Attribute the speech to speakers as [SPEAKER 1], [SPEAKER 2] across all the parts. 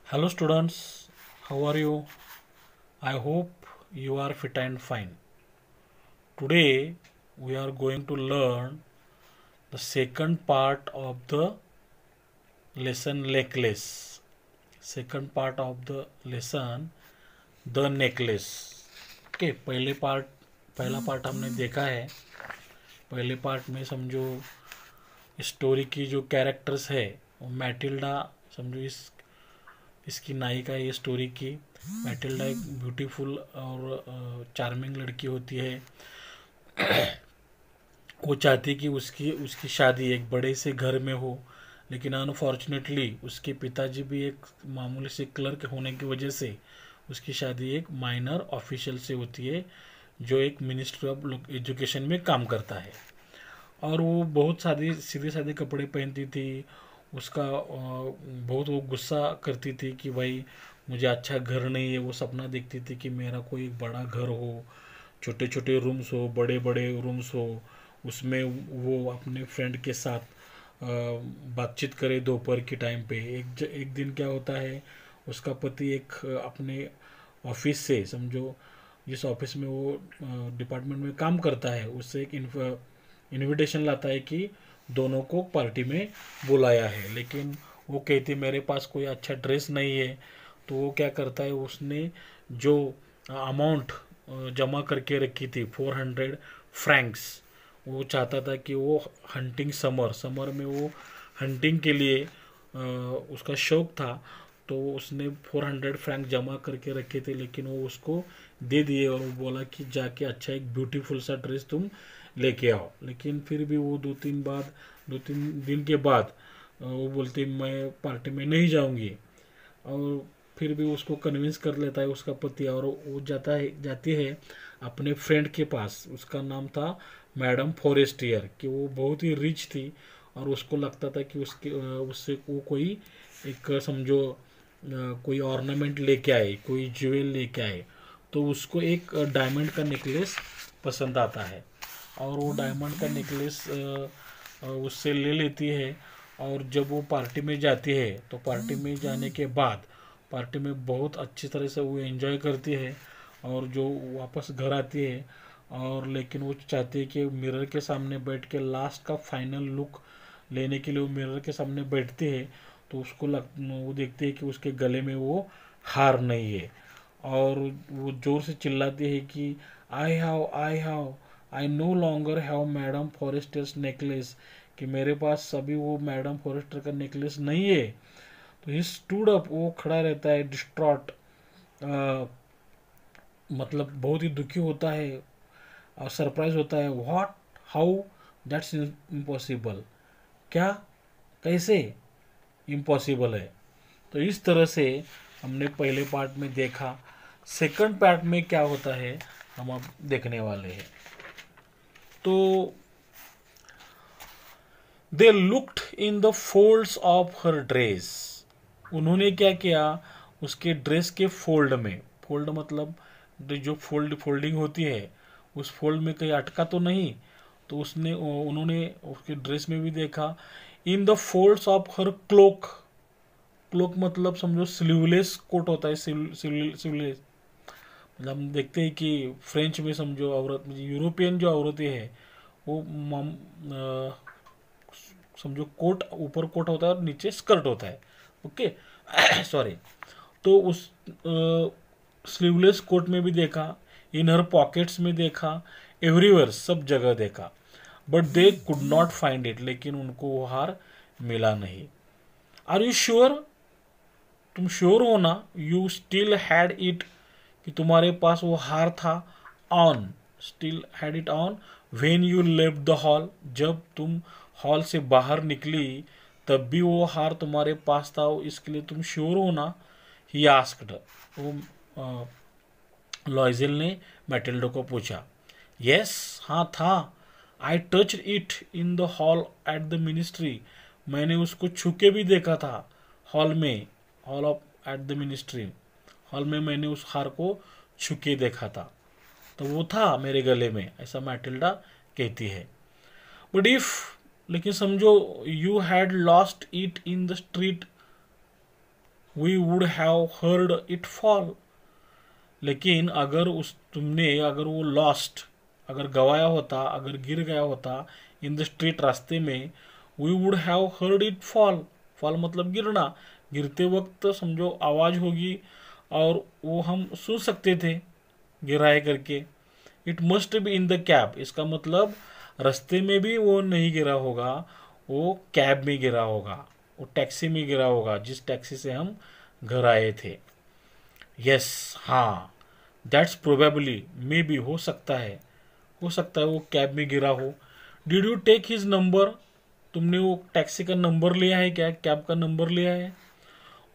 [SPEAKER 1] Hello students, how are you? I hope you are fit and fine. Today we are going to learn the second part of the lesson necklace. Second part of the lesson the necklace. Okay, पहला part हमने देखा है. पहले part में समझो story की जो characters है वो मैटिल्डा समझो इसकी नायिका है ये स्टोरी की. मैटिल्डा एक ब्यूटीफुल और चार्मिंग लड़की होती है. वो चाहती कि उसकी उसकी शादी एक बड़े से घर में हो, लेकिन अनफॉर्चुनेटली उसके पिताजी भी एक मामूली से क्लर्क होने की वजह से उसकी शादी एक माइनर ऑफिशियल से होती है जो एक मिनिस्ट्री ऑफ एजुकेशन में काम करता है. और वो बहुत सीधे साधे कपड़े पहनती थी. उसका बहुत वो गुस्सा करती थी कि भाई मुझे अच्छा घर नहीं है. वो सपना देखती थी कि मेरा कोई एक बड़ा घर हो, छोटे छोटे रूम्स हो, बड़े बड़े रूम्स हो, उसमें वो अपने फ्रेंड के साथ बातचीत करे दोपहर के टाइम पे. एक दिन क्या होता है, उसका पति एक अपने ऑफिस से समझो जिस ऑफिस में वो डिपार्टमेंट में काम करता है उससे एक इनविटेशन लाता है कि दोनों को पार्टी में बुलाया है. लेकिन वो कहती मेरे पास कोई अच्छा ड्रेस नहीं है. तो वो क्या करता है, उसने जो अमाउंट जमा करके रखी थी 400 फ्रैंक्स, वो चाहता था कि वो हंटिंग समर में वो हंटिंग के लिए उसका शौक था. तो उसने 400 फ्रैंक जमा करके रखे थे, लेकिन वो उसको दे दिए और वो बोला कि जाके अच्छा एक ब्यूटीफुल सा ड्रेस तुम लेके आओ. लेकिन फिर भी वो 2-3 दिन के बाद वो बोलती मैं पार्टी में नहीं जाऊंगी. और फिर भी उसको कन्विंस कर लेता है उसका पति और वो जाती है अपने फ्रेंड के पास. उसका नाम था मैडम फॉरेस्टियर, कि वो बहुत ही रिच थी और उसको लगता था कि उससे वो कोई एक समझो कोई ऑर्नामेंट लेके आए, कोई ज्वेल लेके आए. तो उसको एक डायमंड का नेकलेस पसंद आता है और वो डायमंड का नेकलेस उससे ले लेती है. और जब वो पार्टी में जाती है तो पार्टी में जाने के बाद पार्टी में बहुत अच्छी तरह से वो एंजॉय करती है और जो वापस घर आती है. और लेकिन वो चाहती है कि मिरर के सामने बैठ के लास्ट का फाइनल लुक लेने के लिए वो मिरर के सामने बैठती है. तो वो देखती है कि उसके गले में वो हार नहीं है और वो जोर से चिल्लाती है कि I know longer have madam Forester's necklace, कि मेरे पास अभी वो मैडम फॉरेस्टर का नेकलेस नहीं है. तो ही स्टूड अप, वो खड़ा रहता है डिस्ट्रॉट, मतलब बहुत ही दुखी होता है और सरप्राइज होता है. व्हाट, हाउ, दैट्स इम्पॉसिबल, क्या, कैसे इम्पॉसिबल है. तो इस तरह से हमने पहले पार्ट में देखा. सेकंड पार्ट में क्या होता है हम अब देखने वाले हैं. तो they looked in the folds of her dress. उन्होंने क्या किया, उसके ड्रेस के फोल्ड में, फोल्ड मतलब जो फोल्डिंग होती है उस फोल्ड में कहीं अटका तो नहीं. तो उन्होंने उसके ड्रेस में भी देखा. In the folds of her cloak, cloak मतलब समझो स्लीवलेस कोट होता है. स्लीवलेस मतलब हम देखते हैं कि फ्रेंच में समझो औरत, यूरोपियन जो औरतें हैं वो समझो कोट, ऊपर कोट होता है और नीचे स्कर्ट होता है. Okay sorry. तो उस स्लीवलेस कोट में भी देखा, इनर पॉकेट्स में देखा, एवरीवेयर सब जगह देखा. But they could not find it, लेकिन उनको वो हार मिला नहीं. आर यू श्योर, तुम श्योर हो ना, यू स्टिल हैड इट, कि तुम्हारे पास वो हार था. On, still had it on when you left the hall, जब तुम हॉल से बाहर निकली तब भी वो हार तुम्हारे पास था, इसके लिए तुम श्योर हो ना. ही आस्क्ड, वो लॉयजेल ने मैटिल्डा को पूछा. यस, हाँ था. I touch it in the hall at the ministry, मैंने उसको छू के भी देखा था हॉल में, hall of at the ministry, hall में मैंने उस हार को छू के देखा था. तो वो था मेरे गले में, ऐसा मैटिल्डा कहती है. बट इफ, लेकिन समझो, you had lost it in the street, we would have heard it fall. लेकिन अगर अगर वो लॉस्ट, अगर गवाया होता, अगर गिर गया होता इन द स्ट्रीट, रास्ते में, we would have heard it fall. Fall मतलब गिरना, गिरते वक्त समझो आवाज होगी और वो हम सुन सकते थे गिरा है करके। It must be in the cab, इसका मतलब रास्ते में भी वो नहीं गिरा होगा, वो कैब में गिरा होगा, वो टैक्सी में गिरा होगा जिस टैक्सी से हम घर आए थे। यस, हाँ, दैट्स प्रोबेबली, मे बी, हो सकता है, हो सकता है वो कैब में गिरा हो। Did you take his number, तुमने वो टैक्सी का नंबर लिया है क्या, कैब का नंबर लिया है?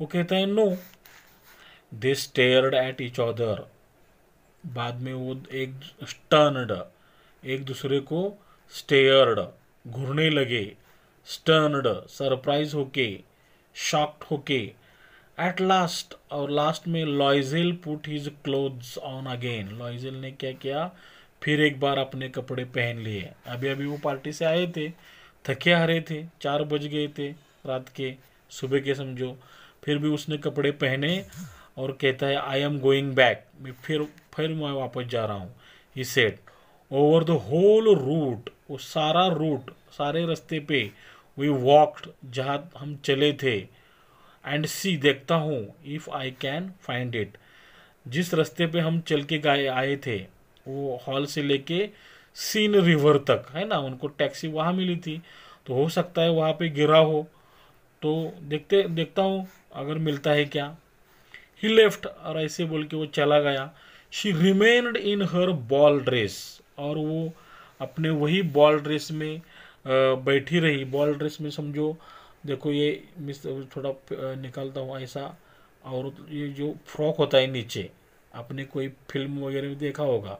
[SPEAKER 1] वो कहता है no. They stared at each other, बाद में वो एक स्टर्नड, एक दूसरे को स्टेयर्ड, घूरने लगे, स्टर्नड सरप्राइज होके, शॉक्ड होके, एट लास्ट, और लास्ट में Loisel put his clothes on again, Loisel ने क्या किया, फिर एक बार अपने कपड़े पहन लिए। अभी अभी वो पार्टी से आए थे, थके हारे थे, 4 बज गए थे रात के, सुबह के समझो, फिर भी उसने कपड़े पहने और कहता है आई एम गोइंग बैक, मैं फिर मैं वापस जा रहा हूँ। He said over the whole route, वो सारा रूट, सारे रास्ते पे, वी वॉक्ड, जहाँ हम चले थे, एंड सी, देखता हूँ, if I can find it, जिस रास्ते पे हम चल के गए आए थे, वो हॉल से लेके सीन रिवर तक है ना, उनको टैक्सी वहाँ मिली थी, तो हो सकता है वहाँ पे गिरा हो, तो देखता हूँ अगर मिलता है क्या। ही लेफ्ट, और ऐसे बोल के वो चला गया। She remained in her ball dress, और वो अपने वही बॉल ड्रेस में बैठी रही। बॉल ड्रेस में समझो, देखो ये मिस थोड़ा निकालता हूँ ऐसा, और ये जो फ्रॉक होता है नीचे, आपने कोई फिल्म वगैरह में देखा होगा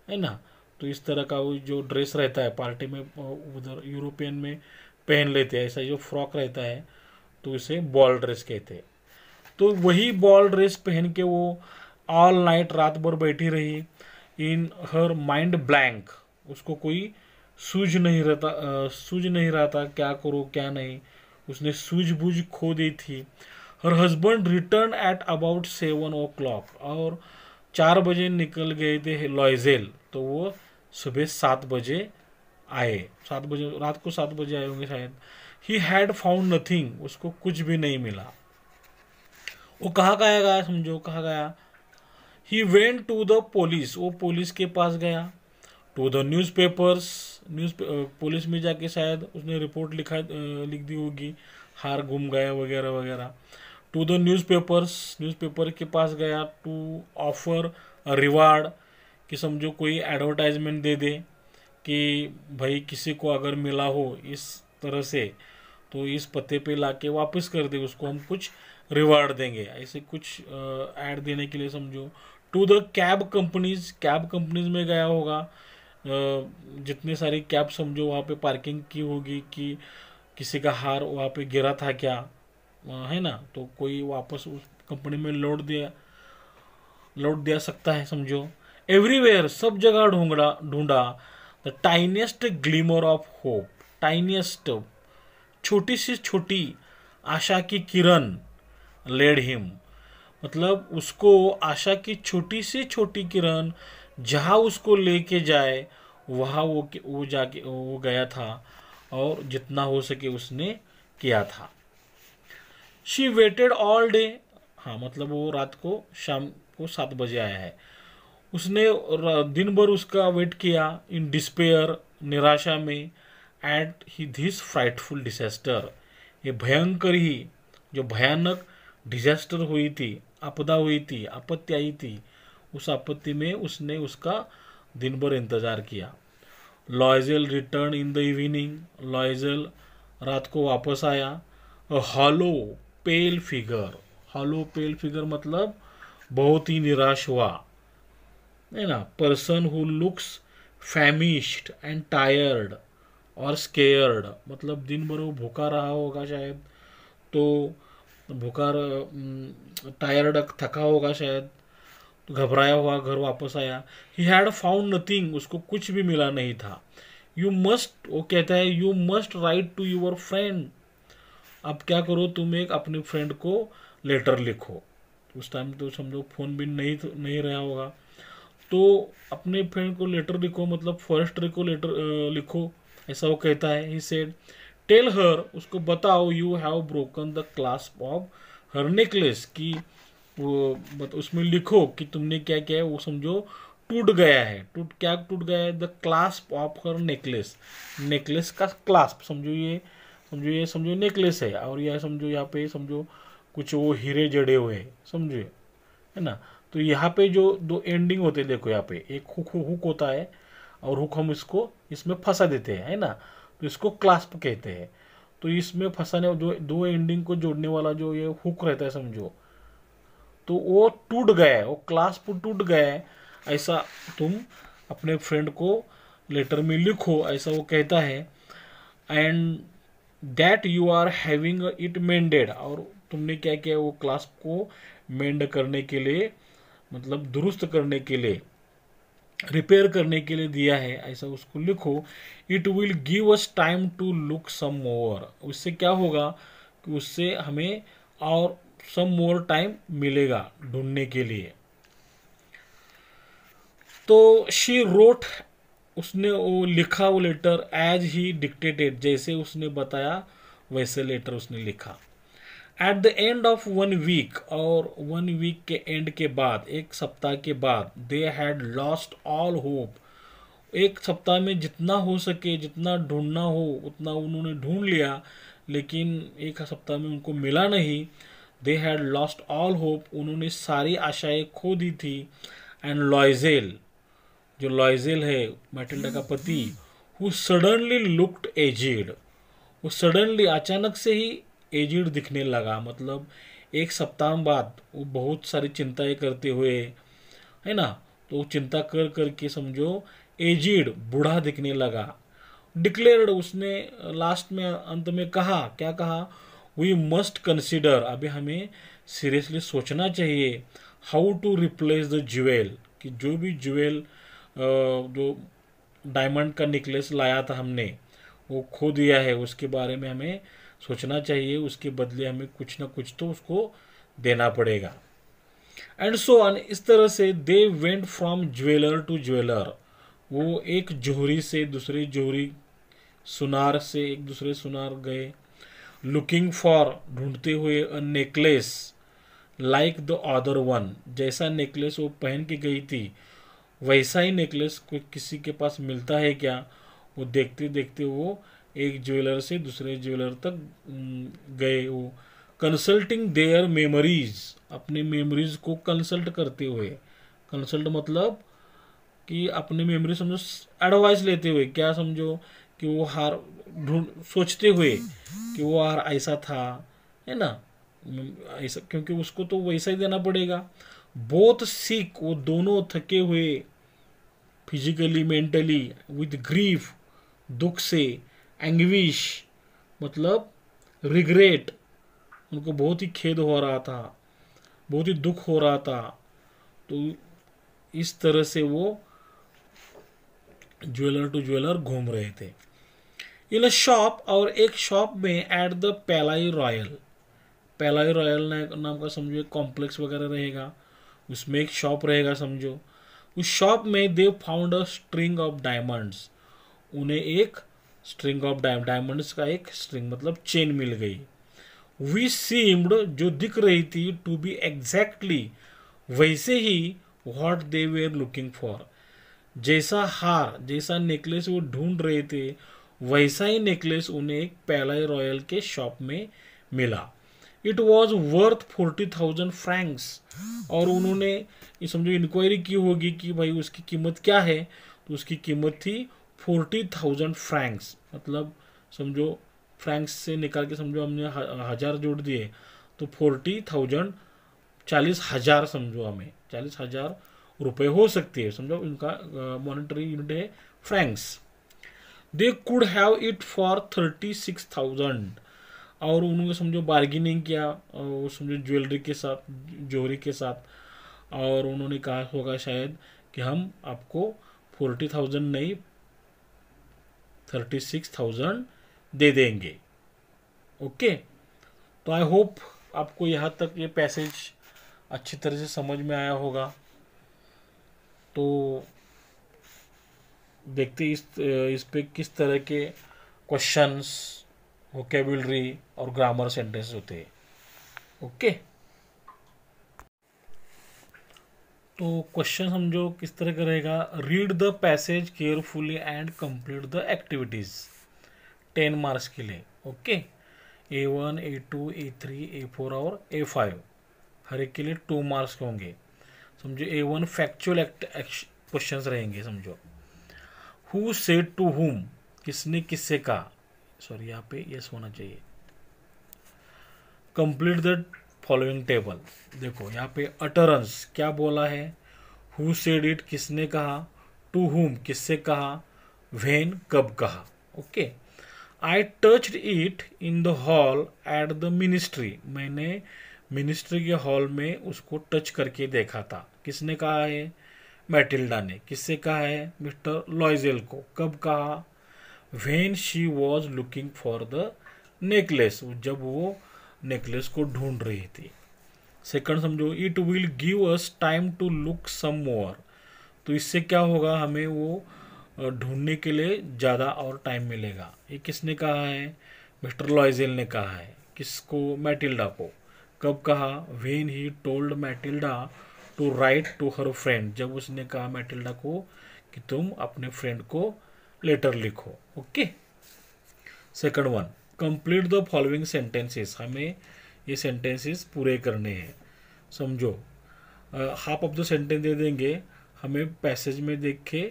[SPEAKER 1] है ना, तो इस तरह का वो जो ड्रेस रहता है पार्टी में, उधर यूरोपियन में पहन लेते हैं, ऐसा जो फ्रॉक रहता है, तो इसे बॉल ड्रेस कहते हैं। तो वही बॉल ड्रेस पहन के वो ऑल नाइट, रात भर बैठी रही। इन हर माइंड ब्लैंक, उसको कोई सूझ नहीं रहा था क्या करो क्या नहीं, उसने सूझबूझ खो दी थी। Her husband return at about 7 o'clock, और 4 बजे निकल गए थे लॉयजेल, तो वो सुबह 7 बजे आए, 7 बजे, रात को 7 बजे आए होंगे शायद। ही हैड फाउंड नथिंग, उसको कुछ भी नहीं मिला। वो कहाँ गया समझो, कहाँ गया? He went to the police, वो पुलिस के पास गया। To the newspapers, police में जाके शायद उसने रिपोर्ट लिख दी होगी, हार गुम गया वगैरह वगैरह। टू द न्यूज़पेपर के पास गया, टू ऑफर रिवार्ड, कि समझो कोई एडवर्टाइजमेंट दे दे कि भाई किसी को अगर मिला हो इस तरह से, तो इस पते पे लाके वापस कर दे, उसको हम कुछ रिवार्ड देंगे, ऐसे कुछ ऐड देने के लिए समझो। टू द कैब कंपनीज में गया होगा, जितने सारी कैब समझो वहाँ पे पार्किंग की होगी कि किसी का हार वहाँ पे गिरा था क्या, है ना, तो कोई वापस उस कंपनी में लौट दिया सकता है समझो। एवरीवेयर, सब जगह ढूंढा। The tiniest glimmer of hope, टाइनिएस्ट, छोटी से छोटी आशा की किरण, लेड हिम, मतलब उसको आशा की छोटी से छोटी किरण जहाँ उसको लेके जाए, वहाँ वो गया था, और जितना हो सके उसने किया था। शी वेटेड ऑल डे, हाँ मतलब वो रात को, शाम को 7 बजे आया है, उसने दिन भर उसका वेट किया। इन डिस्पेयर, निराशा में। At he this frightful disaster, ये भयंकर ही, जो भयानक डिजास्टर हुई थी, आपदा हुई थी, आपत्ति आई थी, उस आपत्ति में उसने उसका दिन भर इंतजार किया। लॉयजेल रिटर्न इन द इवनिंग, लॉयजेल रात को वापस आया। हॉलो पेल फिगर मतलब बहुत ही निराश हुआ, है ना। Person who looks famished and tired और स्केयर्ड, मतलब दिन भर वो भूखा रहा होगा शायद, तो भूखा, टायर्ड, थका होगा शायद, तो घबराया हुआ घर वापस आया। ही हैड फाउंड नथिंग, उसको कुछ भी मिला नहीं था। यू मस्ट, वो कहता है you must write to your friend, अब क्या करो, तुम एक अपने फ्रेंड को लेटर लिखो। उस टाइम तो समझो फ़ोन भी नहीं रहा होगा, तो अपने फ्रेंड को लेटर लिखो, मतलब फॉरेस्टर को लेटर लिखो, ऐसा वो कहता है। ही सेड टेल हर, उसको बताओ, you have broken the clasp of her necklace, कि वो उसमें लिखो कि तुमने क्या किया है, वो समझो टूट गया है। क्या टूट गया है? The clasp of her necklace, necklace का क्लास्प, समझो ये नेकलेस है, और यह समझो यहाँ पे समझो कुछ वो हीरे जड़े हुए हैं, समझो, है ना। तो यहाँ पे जो दो एंडिंग होते हैं, देखो यहाँ पे एक हुक हुक होता है, और हुक हम इसको इसमें फंसा देते हैं, है ना, तो इसको क्लास्प कहते हैं। तो इसमें फंसाने जो दो एंडिंग को जोड़ने वाला जो ये हुक रहता है, समझो, तो वो टूट गया है, वो क्लास्प टूट गया है, ऐसा तुम अपने फ्रेंड को लेटर में लिखो, ऐसा वो कहता है। And that you are having it mended, और तुमने क्या किया, वो क्लास्प को मेंड करने के लिए, मतलब दुरुस्त करने के लिए, रिपेयर करने के लिए दिया है, ऐसा उसको लिखो। It will give us time to look some more, उससे क्या होगा कि उससे हमें और सम मोर टाइम मिलेगा ढूंढने के लिए। तो शी रोट, उसने वो लिखा वो लेटर, एज ही डिक्टेटेड, जैसे उसने बताया वैसे लेटर उसने लिखा। At the end of 1 week, और 1 वीक के एंड के बाद, एक सप्ताह के बाद, दे हैड लॉस्ट ऑल होप, एक सप्ताह में जितना हो सके, जितना ढूंढना हो उतना उन्होंने ढूंढ लिया, लेकिन एक सप्ताह में उनको मिला नहीं। दे हैड लॉस्ट ऑल होप, उन्होंने सारी आशाएं खो दी थी। एंड लॉयजेल, जो लॉयजेल है मैटिल्डा का पति, हु सडनली लुक्ड एजिड, वो सडनली अचानक से ही एजिड दिखने लगा, मतलब एक सप्ताह बाद वो बहुत सारी चिंताएं करते हुए, है ना, तो चिंता कर करके समझो एजिड, बूढ़ा दिखने लगा। डिक्लेयर्ड, उसने लास्ट में अंत में कहा, क्या कहा, वी मस्ट कंसिडर, अभी हमें सीरियसली सोचना चाहिए, how to replace the jewel, कि जो भी ज्वेल जो डायमंड का नेकलेस लाया था हमने, वो खो दिया है, उसके बारे में हमें सोचना चाहिए, उसके बदले हमें कुछ ना कुछ तो उसको देना पड़ेगा। एंड सो ऑन, इस तरह से they went from jeweller to jeweller, वो एक जोहरी से दूसरे जोहरी, सुनार से एक दूसरे सुनार गए। लुकिंग फॉर, ढूंढते हुए, a necklace like the other one, जैसा नेकलेस वो पहन के गई थी वैसा ही नेकलेस कोई किसी के पास मिलता है क्या, वो देखते देखते वो एक ज्वेलर से दूसरे ज्वेलर तक गए। वो कंसल्टिंग देयर मेमोरीज, अपने मेमोरीज को कंसल्ट करते हुए, कंसल्ट मतलब कि अपने मेमोरी समझो एडवाइस लेते हुए, क्या समझो कि वो हार ढूंढ सोचते हुए कि वो हार ऐसा था, है ना, ऐसा, क्योंकि उसको तो वैसा ही देना पड़ेगा। बोथ सिक, वो दोनों थके हुए, फिजिकली मेंटली, विद ग्रीफ, दुख से, एंग्विश मतलब रिग्रेट, उनको बहुत ही खेद हो रहा था, बहुत ही दुख हो रहा था। तो इस तरह से वो ज्वेलर टू ज्वेलर घूम रहे थे। इन अ शॉप, और एक शॉप में, एट द पैलाई रॉयल, पैलाई रॉयल नाम का समझो एक कॉम्प्लेक्स वगैरह रहेगा, उसमें एक शॉप रहेगा समझो। उस शॉप में दे found a string of diamonds, उन्हें एक स्ट्रिंग ऑफ डायमंड्स का एक स्ट्रिंग मतलब चेन मिल गई। वी सीम्ड, जो दिख रही थी, टू बी एग्जैक्टली, वैसे ही what they were looking for, जैसा हार, जैसा नेकलेस वो ढूंढ रहे थे, वैसा ही नेकलेस उन्हें एक पैलाई रॉयल के शॉप में मिला। इट वॉज वर्थ 40,000 फ्रैंक्स, और उन्होंने ये समझो इंक्वायरी की होगी कि भाई उसकी कीमत क्या है, तो उसकी कीमत थी 40,000 फ्रैंक्स, मतलब समझो फ्रैंक्स से निकाल के समझो हमने हजार जोड़ दिए, तो 40,000 40,000 समझो, हमें 40,000 रुपए हो सकती है, समझो इनका मॉनेटरी यूनिट है Franks. They could have it for 36,000, और उन्होंने समझो बार्गेनिंग किया, वो समझो ज्वेलरी के साथ, जोहरी के साथ, और उन्होंने कहा होगा शायद कि हम आपको 40,000 नहीं 36,000 दे देंगे। ओके, तो आई होप आपको यहाँ तक ये पैसेज अच्छी तरह से समझ में आया होगा। तो देखते इस पे किस तरह के क्वेश्चंस, वोकेबुलरी और ग्रामर सेंटेंस होते हैं। ओके, तो क्वेश्चन समझो किस तरह का रहेगा। Read the passage carefully and complete the activities. 10 marks के लिए। Okay, A1, A2, A3, A4 और A5 हर एक के लिए 2 मार्क्स होंगे। समझो A1 फैक्चुअल क्वेश्चंस रहेंगे। समझो हु सेड टू हुम, किसने किससे कहा। सॉरी, यहाँ पे यस होना चाहिए। Complete the following table. देखो यहाँ पे अटरेंस क्या बोला है, हु सेड इट किसने कहा, टू हुम किससे कहा, व्हेन कब कहा। Okay, I touched it in the hall at the ministry, मैंने मिनिस्ट्री के हॉल में उसको टच करके देखा था। किसने कहा है, मैटिल्डा ने। किससे कहा है, मिस्टर लॉयजेल को। कब कहा, when she was looking for the necklace, जब वो नेकलेस को ढूंढ रही थी। सेकंड समझो, it will give us time to look some more, तो इससे क्या होगा, हमें वो ढूंढने के लिए ज़्यादा और टाइम मिलेगा। ये किसने कहा है, मिस्टर लॉयजेल ने कहा है। किसको, मैटिल्डा को। कब कहा, when he told Matilda to write to her friend, जब उसने कहा मैटिल्डा को कि तुम अपने फ्रेंड को लेटर लिखो। Okay, second one, complete the following sentences, हमें ये सेंटेंसेस पूरे करने हैं। समझो हाफ ऑफ द सेंटेंस दे देंगे, हमें पैसेज में देख के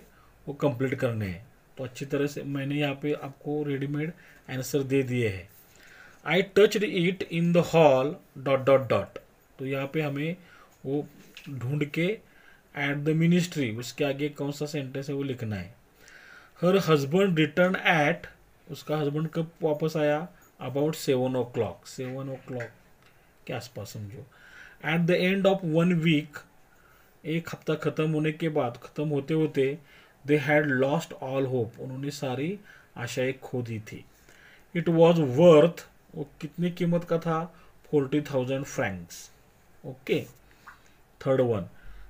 [SPEAKER 1] वो कंप्लीट करने हैं। तो अच्छी तरह से मैंने यहाँ पे आपको रेडीमेड आंसर दे दिए हैं। आई touched it in the hall dot dot dot, तो यहाँ पे हमें वो ढूंढ के एट द मिनिस्ट्री, उसके आगे कौन सा सेंटेंस है वो लिखना है। हर हस्बैंड रिटर्न एट, उसका हस्बैंड कब वापस आया, अबाउट 7 o'clock, 7 o'clock के आसपास। समझो at the end of 1 week, एक हफ्ता खत्म होने के बाद, खत्म होते होते, they had lost all hope, उन्होंने सारी आशाएं खो दी थी। इट वॉज वर्थ, वो कितनी कीमत का था, 40,000 francs. Okay, third one,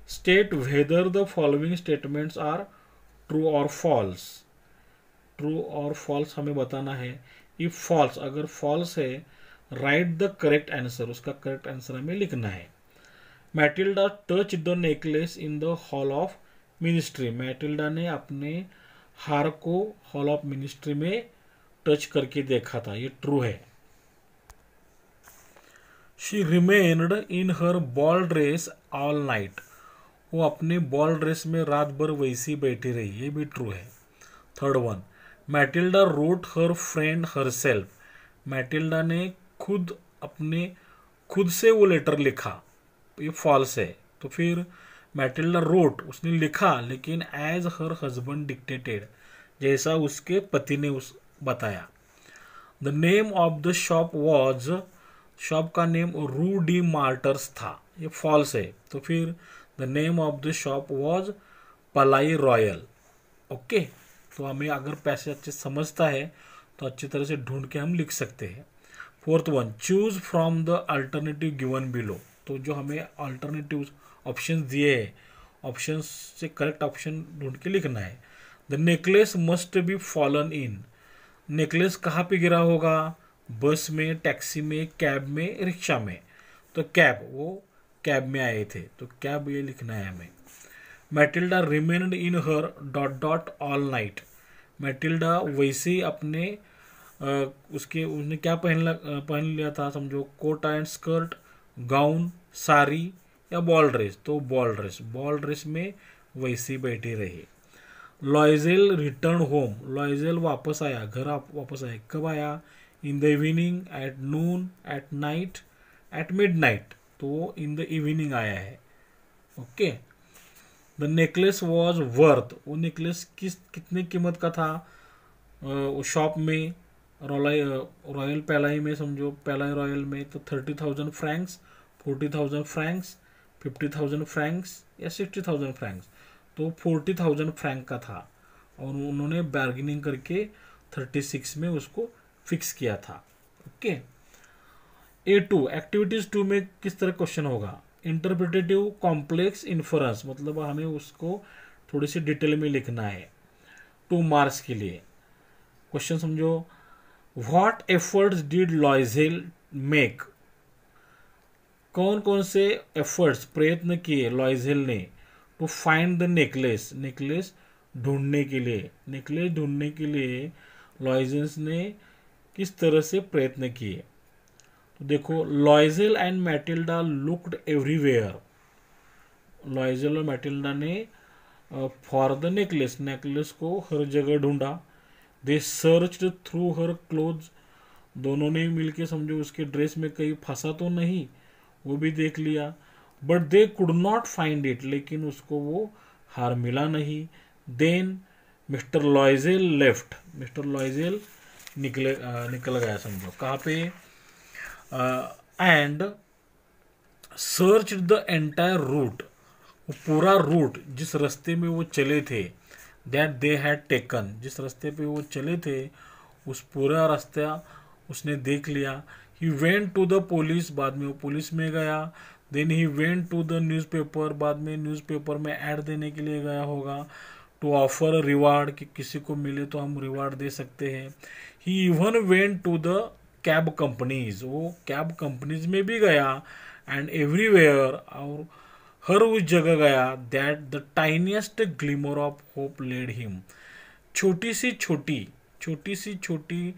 [SPEAKER 1] state whether the following statements are true और फॉल्स। ट्रू और फॉल्स हमें बताना है। इफ फॉल्स, अगर फॉल्स है, राइट द करेक्ट आंसर, उसका करेक्ट आंसर हमें लिखना है। Matilda touch the necklace in the hall of ministry, Matilda ने अपने हार को हॉल ऑफ मिनिस्ट्री में टच करके देखा था, ये ट्रू है। She remained in her ball dress all night, वो अपने बॉल ड्रेस में रात भर वैसी बैठी रही, ये भी ट्रू है। Third one, Matilda wrote her friend herself, Matilda ने खुद से वो लेटर लिखा, ये फॉल्स है। तो फिर मैटिल्डा रोट, उसने लिखा, लेकिन एज हर हस्बैंड डिक्टेटेड, जैसा उसके पति ने बताया। The name of the shop was, shop का नेम रू डी मार्टर्स था, ये फॉल्स है। तो फिर the name of the shop was Palais Royal. Okay, तो हमें अगर पैसे अच्छे समझता है तो अच्छी तरह से ढूंढ के हम लिख सकते हैं। Fourth one, choose from the alternative given below, तो जो हमें अल्टरनेटिव ऑप्शन दिए हैं, ऑप्शन से करेक्ट ऑप्शन ढूंढ के लिखना है। The necklace must be fallen in, necklace कहाँ पे गिरा होगा, बस में, टैक्सी में, कैब में, रिक्शा में। तो कैब, वो कैब में आए थे, तो कैब ये लिखना है हमें। Matilda remained in her dot dot all night, Matilda वैसे ही अपने उसने क्या पहन लिया था। समझो coat and skirt, gown, sari या बॉल ड्रेस, तो बॉल ड्रेस में वैसी बैठी रही। लॉयजेल रिटर्न होम, लॉयजेल वापस आया, घर वापस आया। कब आया, in the evening, at noon, at night, at midnight, तो इन द इवनिंग आया है। Okay, the necklace was worth, वो नेकलेस कितने कीमत का था, शॉप में, रॉयल पैलाई में, समझो पैलाई रॉयल में, तो 30,000 फ्रैंक्स, 40,000 फ्रैंक्स, 50,000 फ्रैंक्स या 60,000 फ्रैंक्स। तो 40,000 फ्रैंक का था और उन्होंने बार्गेनिंग करके 36 में उसको फिक्स किया था। ओके, A2 एक्टिविटीज 2 में किस तरह क्वेश्चन होगा, इंटरप्रिटेटिव कॉम्प्लेक्स इन्फरेंस, मतलब हमें उसको थोड़ी सी डिटेल में लिखना है 2 मार्क्स के लिए। क्वेश्चन समझो, what efforts did Loisel make, कौन कौन से एफर्ट्स प्रयत्न किए लॉयजेल ने to find the necklace, necklace ढूंढने के लिए, नेकलेस ढूंढने के लिए लॉयजेल ने किस तरह से प्रयत्न किए। तो देखो, लॉयजेल एंड मैटिल्डा लुक्ड एवरीवेयर, लॉयजेल और मैटिल्डा ने फॉर द नेकलेस, नेकलेस को हर जगह ढूंढा। दे सर्च्ड थ्रू हर क्लोथ्स, दोनों ने मिलके समझो उसके ड्रेस में कहीं फंसा तो नहीं, वो भी देख लिया। But they could not find it, लेकिन उसको वो हार मिला नहीं। Then Mister Loisel left, Mister Loisel निकल गया समझो कहाँ पे, and search the entire route, वो पूरा रूट जिस रास्ते में वो चले थे, दैट दे हैड टेकन, जिस रास्ते पे वो चले थे उस पूरा रास्ता उसने देख लिया। He went to the police, बाद में वो पुलिस में गया। Then he went to the newspaper, बाद में न्यूज़पेपर में ऐड देने के लिए गया होगा। टू ऑफर रिवार्ड, कि किसी को मिले तो हम रिवार्ड दे सकते हैं। He even went to the cab companies, वो कैब कंपनीज में भी गया। एंड एवरीवेयर, और हर उस जगह गया। That the tiniest glimmer of hope led him, छोटी सी छोटी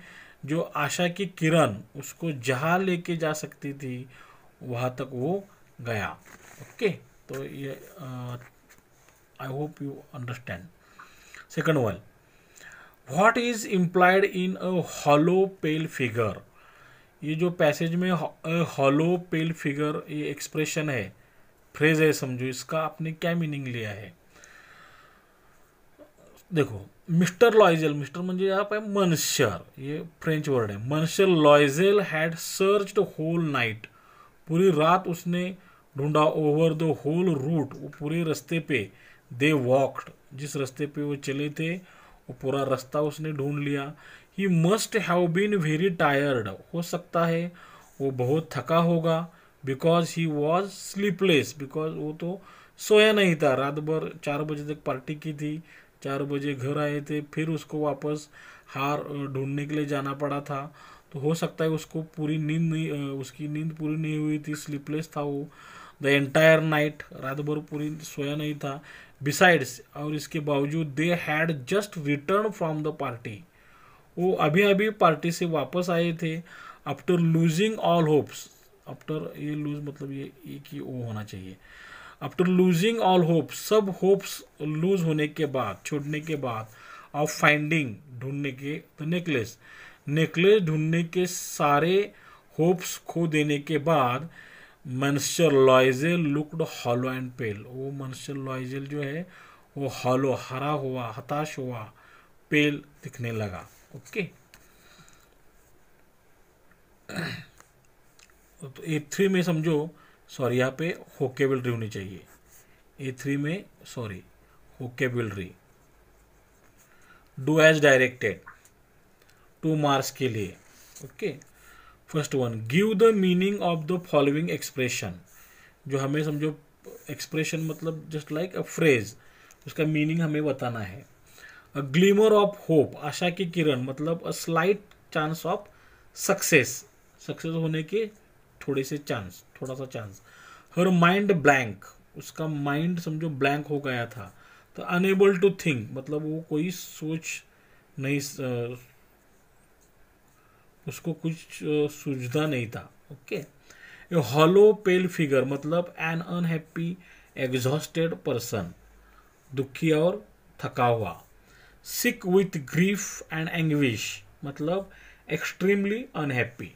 [SPEAKER 1] जो आशा की किरण उसको जहाँ लेके जा सकती थी वहाँ तक वो गया। ओके, तो ये I hope you understand. Second one, what is implied in a hollow pale figure, ये जो पैसेज में हॉलो पेल फिगर ये एक्सप्रेशन है, फ्रेज है समझो, इसका आपने क्या मीनिंग लिया है। देखो, मिस्टर लॉयजेल, मिस्टर म्हणजे यहाँ पे मनशर, ये फ्रेंच वर्ड है। मनशर लॉयजेल हैड सर्च्ड होल नाइट, पूरी रात उसने ढूंढा। ओवर द होल रूट, वो पूरे रास्ते पे। दे वॉक्ड, जिस रास्ते पे वो चले थे वो पूरा रास्ता उसने ढूंढ लिया। He must have been very tired, हो सकता है वो बहुत थका होगा। Because he was sleepless, because वो तो सोया नहीं था, रात भर 4 बजे तक पार्टी की थी, 4 बजे घर आए थे, फिर उसको वापस हार ढूंढने के लिए जाना पड़ा था। तो हो सकता है उसको पूरी नींद नहीं, उसकी नींद पूरी नहीं हुई थी, स्लीपलेस था वो द एंटायर नाइट, रात भर पूरी सोया नहीं था। बिसाइड्स, और इसके बावजूद they had just return from the party, वो अभी अभी पार्टी से वापस आए थे। After losing all hopes, after ये लूज मतलब ये एक ही ओ होना चाहिए। आफ्टर लूजिंग ऑल होप्स, सब होप्स लूज होने के बाद, छोड़ने के बाद, ऑफ फाइंडिंग ढूंढने के, द नेकलेस, नेकलेस ढूंढने के सारे होप्स खो देने के बाद, monster लॉयजेल looked hollow and pale, वो मनस्टर लॉयजेल जो है वो हॉलो, हरा हुआ, हताश हुआ, पेल दिखने लगा। ओके, तो A3 में समझो, सॉरी यहाँ पे वोकेबलरी होनी चाहिए। A3 में sorry vocabulary, do as directed, 2 marks के लिए। Okay, first one, give the meaning of the following expression, जो हमें समझो एक्सप्रेशन मतलब जस्ट लाइक अ फ्रेज, उसका मीनिंग हमें बताना है। अ ग्लिमर ऑफ होप, आशा की किरण, मतलब a slight chance of success, success होने के थोड़े से चांस, थोड़ा सा चांस। हर माइंड ब्लैंक, उसका माइंड समझो ब्लैंक हो गया था। तो अनेबल टू थिंक, मतलब वो कोई सोच नहीं, उसको कुछ सूझता नहीं था। Okay, a hollow pale figure, मतलब एन अनहैप्पी एग्जॉस्टेड पर्सन, दुखी और थका हुआ। Sick with grief and anguish, मतलब एक्सट्रीमली अनहैप्पी।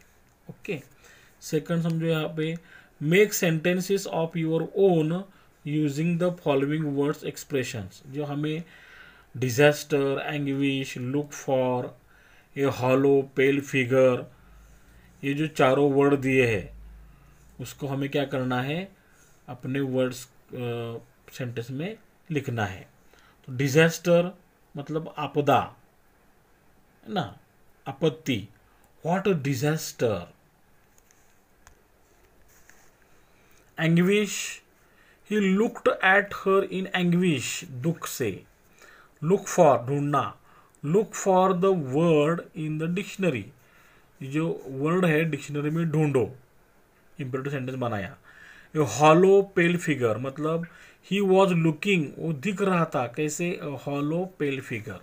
[SPEAKER 1] ओके, सेकंड समझो यहाँ पे, make sentences of your own using the following words expressions, जो हमें disaster, anguish, look for, a hollow pale figure, ये जो चारों वर्ड दिए हैं उसको हमें क्या करना है, अपने वर्ड्स सेंटेंस में लिखना है। तो डिजास्टर मतलब आपदा है ना, आपत्ति, what a disaster, anguish, he looked at her in anguish, दुख से. लुक फॉर, ढूंढना. Look for the word in the dictionary, जो वर्ड है डिक्शनरी में ढूंढो. इंपेरेटिव सेंटेंस बनाया. ए हॉलो पेल फिगर, मतलब ही वॉज लुकिंग, वो दिख रहा था कैसे, hollow pale figure.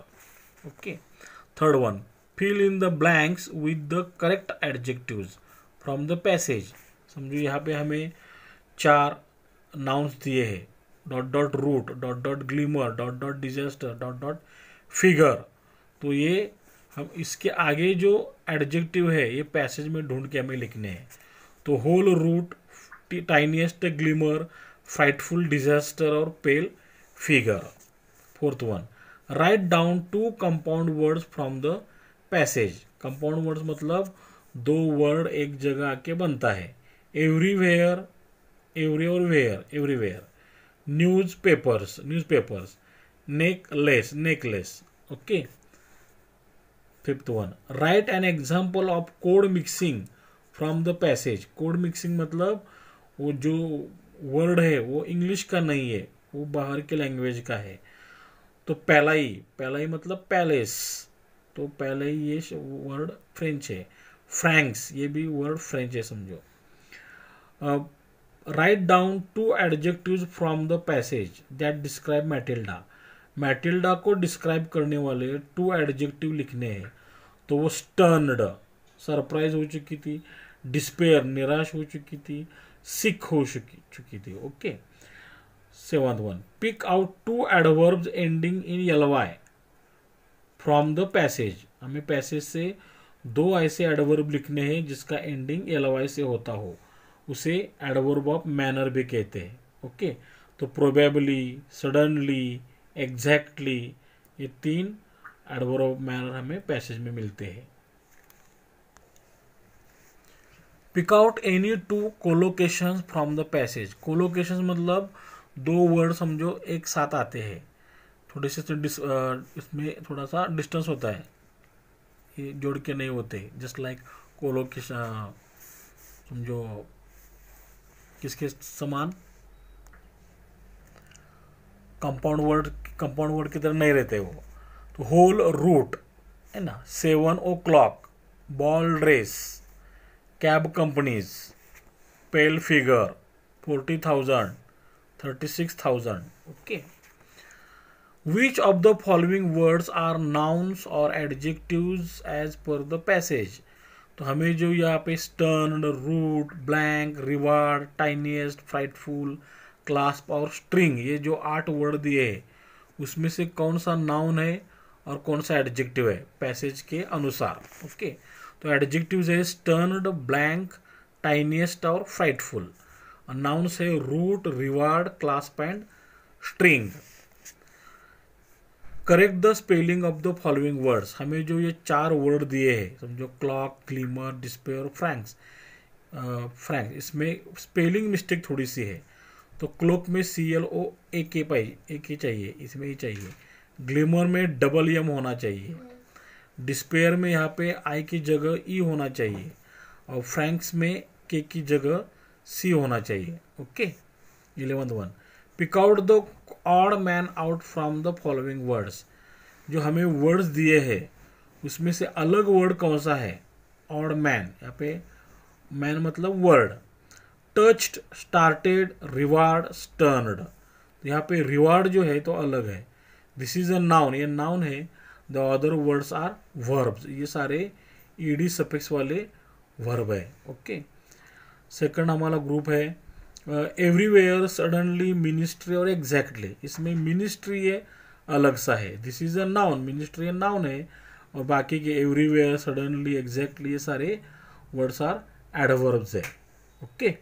[SPEAKER 1] Okay. Third one, fill in the blanks with the correct adjectives from the passage. समझो यहाँ पे हमें 4 नाउन्स दिए हैं. Dot dot route, dot dot glimmer, dot dot disaster, dot dot figure. तो ये हम इसके आगे जो एडजेक्टिव है ये पैसेज में ढूंढ के हमें लिखने हैं. तो whole route, tiniest glimmer, frightful disaster और pale figure. Fourth one, write down 2 compound words from the passage. Compound words मतलब 2 वर्ड एक जगह आके बनता है. एवरीवेयर, एवरी और where, everywhere. Newspapers, newspapers. Necklace, necklace. Okay. Fifth one, write an example of code mixing from the passage. Code mixing मतलब वो जो वर्ड है वो इंग्लिश का नहीं है, वो बाहर के लैंग्वेज का है. तो पहलाई, पहलाई मतलब पैलेस, तो पहले ही ये वर्ड फ्रेंच है. फ्रैंक्स, ये भी वर्ड फ्रेंच है समझो. Right down 2 adjectives from the passage that describe Matilda. Matilda को डिस्क्राइब करने वाले 2 एडजेक्टिव लिखने हैं. तो वो स्टर्नड, सरप्राइज हो चुकी थी. डिस्पेयर, निराश हो चुकी थी. सिक हो चुकी थी. Okay. Seventh one, pick out 2 adverbs ending in ly from the passage. हमें पैसेज से 2 ऐसे एडवर्ब लिखने हैं जिसका एंडिंग ly से होता हो, उसे एडवर्ब ऑफ मैनर भी कहते हैं. ओके. तो प्रोबेबली, सडनली, एग्जैक्टली, ये 3 एडवर्ब ऑफ मैनर हमें पैसेज में मिलते हैं. Pick out any 2 collocations from the passage. Collocations मतलब 2 वर्ड समझो एक साथ आते हैं, थोड़े से इसमें थोड़ा सा डिस्टेंस होता है, ये जोड़ के नहीं होते. जस्ट लाइक कोलोकेशन समझो किसके समान, कंपाउंड वर्ड की तरह नहीं रहते वो. तो होल रूट है ना. 7 o'clock, ball dress, cab companies, pale figure, 40,000, 36,000. Okay. Which of the following words are nouns और adjectives as per the passage. तो हमें जो यहाँ पे stern, route, blank, reward, tiniest, frightful, clasp और स्ट्रिंग, ये जो 8 वर्ड दिए हैं उसमें से कौन सा नाउन है और कौन सा एडजेक्टिव है पैसेज के अनुसार. ओके. तो एडजेक्टिव्स है स्टर्नड, ब्लैंक, टाइनिएस्ट और फ्राइटफुल. नाउन्स है route, reward, clasp and string. Correct the spelling of the following words. हमें जो ये 4 वर्ड दिए हैं समझो, क्लॉक, ग्लिमर, डिस्पेयर, फ्रैंक्स, इसमें स्पेलिंग मिस्टेक थोड़ी सी है. तो क्लॉक में CLO एक ही चाहिए, इसमें ही चाहिए. ग्लिमर में डबल M होना चाहिए. डिस्पेयर में यहाँ पे I की जगह E होना चाहिए. और फ्रैंक्स में K की जगह C होना चाहिए. Okay. 11th one, pick out the odd man out from the following words. जो हमें वर्ड्स दिए हैं उसमें से अलग वर्ड कौन सा है, ऑड मैन. यहाँ पे मैन मतलब word. Touched, started, reward, stunned. तो यहाँ पे रिवार्ड जो है तो अलग है. दिस इज अ नाउन, ये नाउन है. The other words are verbs, ये सारे ED सफिक्स वाले वर्ब है. ओके. सेकंड हमारा ग्रुप है एवरीवेयर, सडनली, मिनिस्ट्री और एग्जैक्टली. इसमें मिनिस्ट्री ये अलग सा है. This is a noun, ministry noun है. और बाकी के एवरीवेयर, सडनली, एग्जैक्टली ये सारे वर्ड्स आर एडवर्ब्स है. Okay.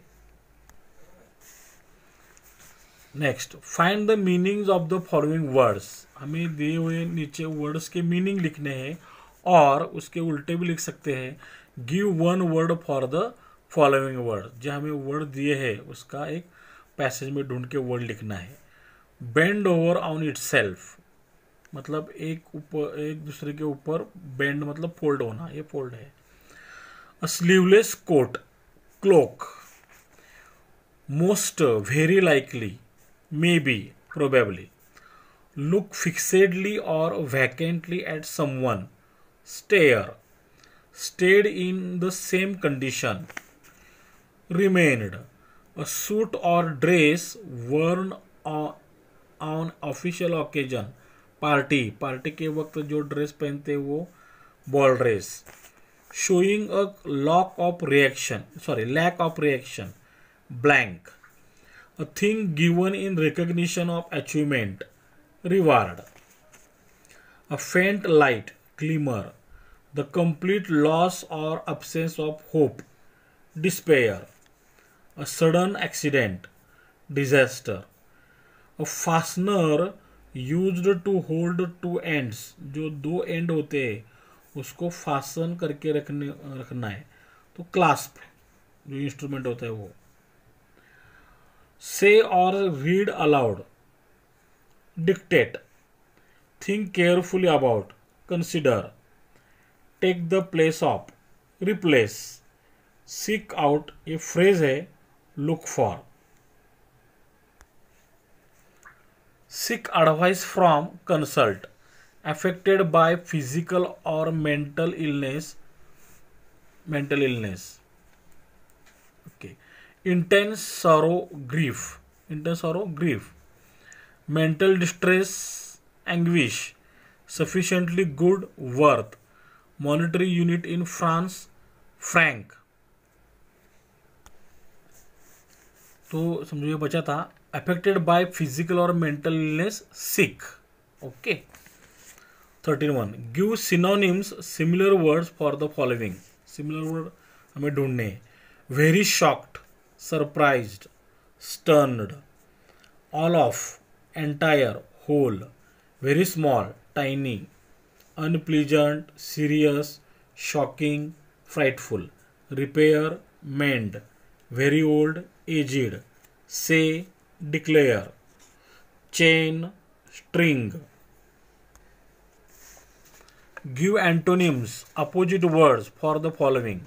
[SPEAKER 1] Next, find the meanings of the following words. हमें दिए हुए नीचे वर्ड्स के मीनिंग लिखने हैं और उसके उल्टे भी लिख सकते हैं. Give 1 word for the following word. जो हमें वर्ड दिए हैं उसका एक पैसेज में ढूंढ के वर्ड लिखना है. बेंड ओवर ऑन इटसेल्फ मतलब एक दूसरे के ऊपर. बेंड मतलब फोल्ड होना, ये फोल्ड है. A sleeveless coat, cloak. most, very likely, maybe, probably. Look fixedly or vacantly at someone, stare, stayed in the same condition, remained. A suit or dress worn on official occasion, party, party के वक्त जो dress पहनते हैं वो ball dress. Showing a lack of reaction, blank. A thing given in recognition of achievement, reward. A faint light, glimmer. The complete loss or absence of hope, despair. A sudden accident, disaster. A fastener used to hold two ends, जो दो and होते हैं उसको fasten करके रखना है तो clasp जो इंस्ट्रूमेंट होता है वो. Say or read aloud, dictate. Think carefully about, consider. Take the place of, replace. Seek out, ये phrase है, look for. Seek advice from, consult. Affected by physical or mental illness. Okay. Intense sorrow, grief. Mental distress, anguish. Sufficiently good, worth. Monetary unit in France, franc. तो समझो ये बचा था affected by physical और mental illness, sick. Okay. 13 give synonyms similar words for the following. Similar word हमें ढूंढने हैं. Very shocked, surprised, stunned. All of, entire, whole. Very small, tiny. Unpleasant, serious, shocking, frightful. Repair, mend. Very old, aged. Say, declare. Chain, string. Give antonyms, opposite words for the following.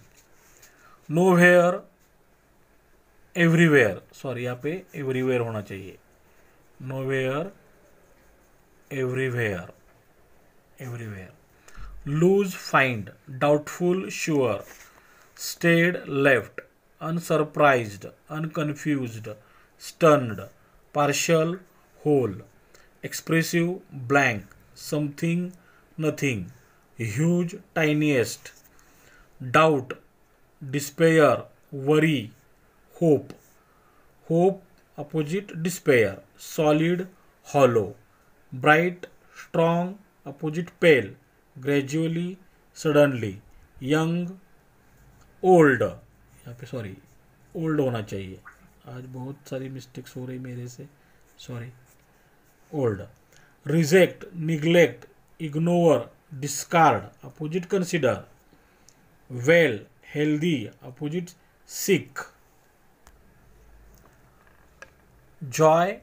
[SPEAKER 1] Nowhere, everywhere. Sorry यहाँ पे everywhere होना चाहिए. Nowhere, everywhere. Lose, find. Doubtful, sure. Stayed, left. Unsurprised, unconfused, stunned. Partial, whole. Expressive, blank. Something, nothing. Huge, tiniest. Doubt, despair, worry, hope. Hope, opposite, despair. Solid, hollow. Bright, strong, opposite, pale. Gradually, suddenly. Young, old. यहाँ पे sorry old होना चाहिए. आज बहुत सारी mistakes हो रही मेरे से, sorry. Old. Reject, neglect, ignore, discard, opposite consider. Well, healthy, opposite sick. Joy,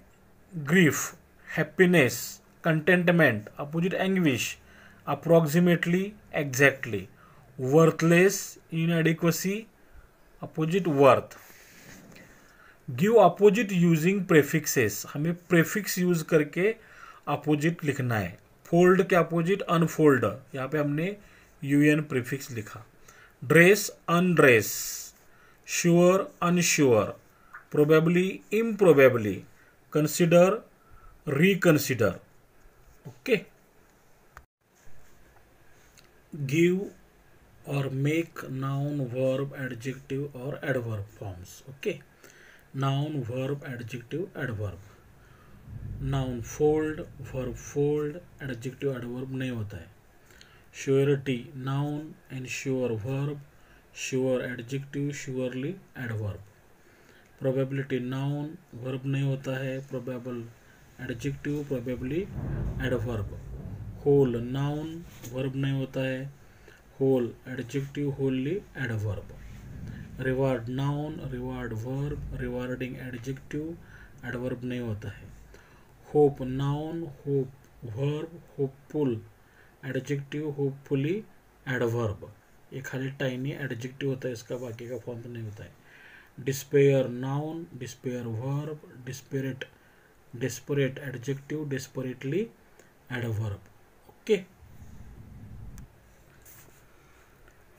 [SPEAKER 1] grief. Happiness, contentment, opposite anguish. Approximately, exactly. Worthless, inadequacy, opposite worth. Give opposite using prefixes. हमें प्रेफिक्स यूज करके opposite लिखना है. Fold के opposite unfold, यहाँ पे हमने U N prefix लिखा. Dress, undress. Sure, unsure. Probably, improbably. Consider, reconsider. Okay. Give or make noun, verb, adjective or adverb forms. Okay. Noun, verb, adjective, adverb. Noun fold, verb fold, adjective adverb नहीं होता है. Surety, noun, ensure verb, sure adjective, surely adverb. Probability, noun, verb नहीं होता है, probable adjective, probably adverb. Whole, noun, verb नहीं होता है, whole adjective, wholly adverb. Reward, noun, reward verb, rewarding adjective, adverb नहीं होता है. Hope, noun, hope verb, hopeful adjective, hopefully adverb. ये खाली टाइनी एडजेक्टिव होता है इसका, बाकी का फॉर्म नहीं होता है. despair noun, despair verb, desperate adjective, desperately adverb. Okay.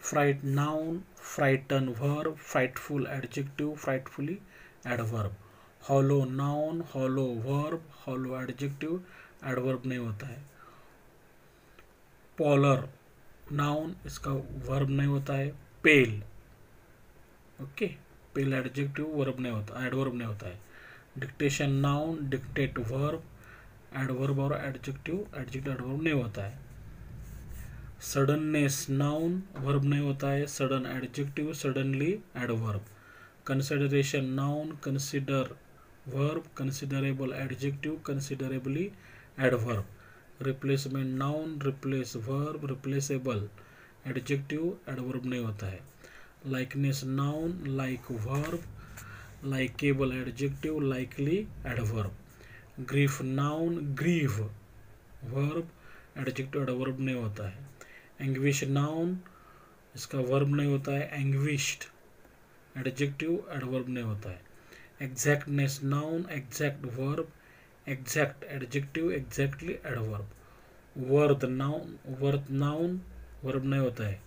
[SPEAKER 1] Fright noun, frighten verb, frightful adjective, frightfully adverb. Hollow noun, hollow verb, hollow adjective, adverb नहीं होता है. Polar noun, इसका verb नहीं होता है. Pale, okay, pale adjective, verb नहीं होता, adverb नहीं होता है. Dictation noun, dictate verb, adverb और adjective adverb नहीं होता है. Suddenness noun, verb नहीं होता है. Sudden adjective, suddenly adverb. Consideration noun, consider verb, considerable adjective, considerably adverb. Replacement noun, replace verb, replaceable adjective, adverb नहीं होता है. Likeness noun, like verb, likeable adjective, likely adverb. Grief noun, grieve verb, adjective adverb नहीं होता है. Anguish noun, इसका verb नहीं होता है. Anguished adjective adverb नहीं होता है. Exactness noun, exact verb, exact adjective, exactly adverb. Worth noun, verb नहीं होता है.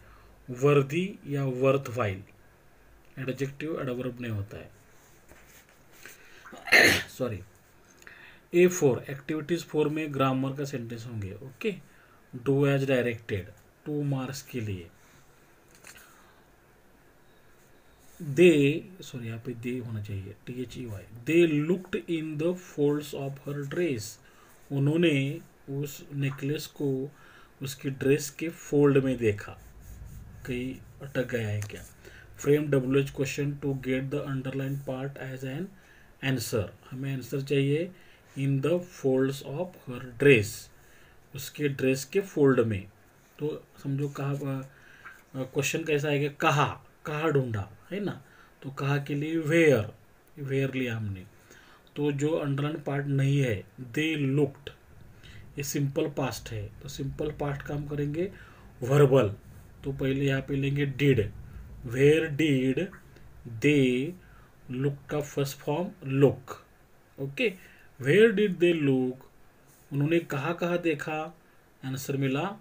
[SPEAKER 1] Worthy या worthwhile adjective adverb नहीं होता है. सॉरी. A4 एक्टिविटीज 4 में ग्रामर का सेंटेंस होंगे. Okay. Do as directed 2 marks के लिए. दे, सॉरी यहाँ पे दे होना चाहिए, THEY. They looked in the folds of her dress. उन्होंने उस नेकलेस को उसकी ड्रेस के फोल्ड में देखा. कहीं अटक गया है क्या. Frame WH question to get the underline part as an answer. हमें आंसर चाहिए in the folds of her dress, उसके ड्रेस के फोल्ड में. तो समझो कहा क्वेश्चन कैसा है कि कहाँ ढूंढा है ना. तो कहा के लिए वेयर लिया हमने. तो जो अंडरलाइन पार्ट नहीं है, दे लुक्ड, ये सिंपल पास्ट है. तो सिंपल पास्ट का हम करेंगे वर्बल. तो पहले यहाँ पे लेंगे did. Where did they look का first form look. Okay. Where did they look, उन्होंने कहाँ देखा. आंसर मिला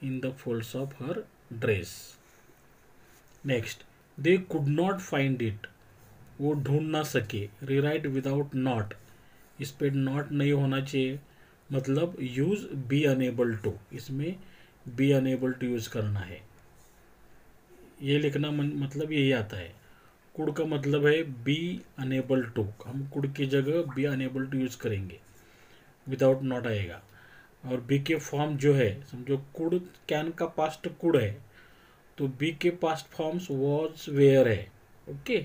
[SPEAKER 1] in the folds of her dress. Next, they could not find it, वो ढूंढ ना सके. रीराइट विदाउट नॉट, इस पे नॉट नहीं होना चाहिए. मतलब यूज बी अनेबल टू, इसमें बी अनेबल टू यूज करना है. ये लिखना मतलब यही आता है. कुड का मतलब है बी अनेबल टू. हम कुड की जगह बी अनेबल टू यूज करेंगे. विदाउट नॉट आएगा. और बी के फॉर्म जो है, समझो कुड, कैन का पास्ट कुड है, तो बी के पास्ट फॉर्म्स वॉज वेयर है. ओके.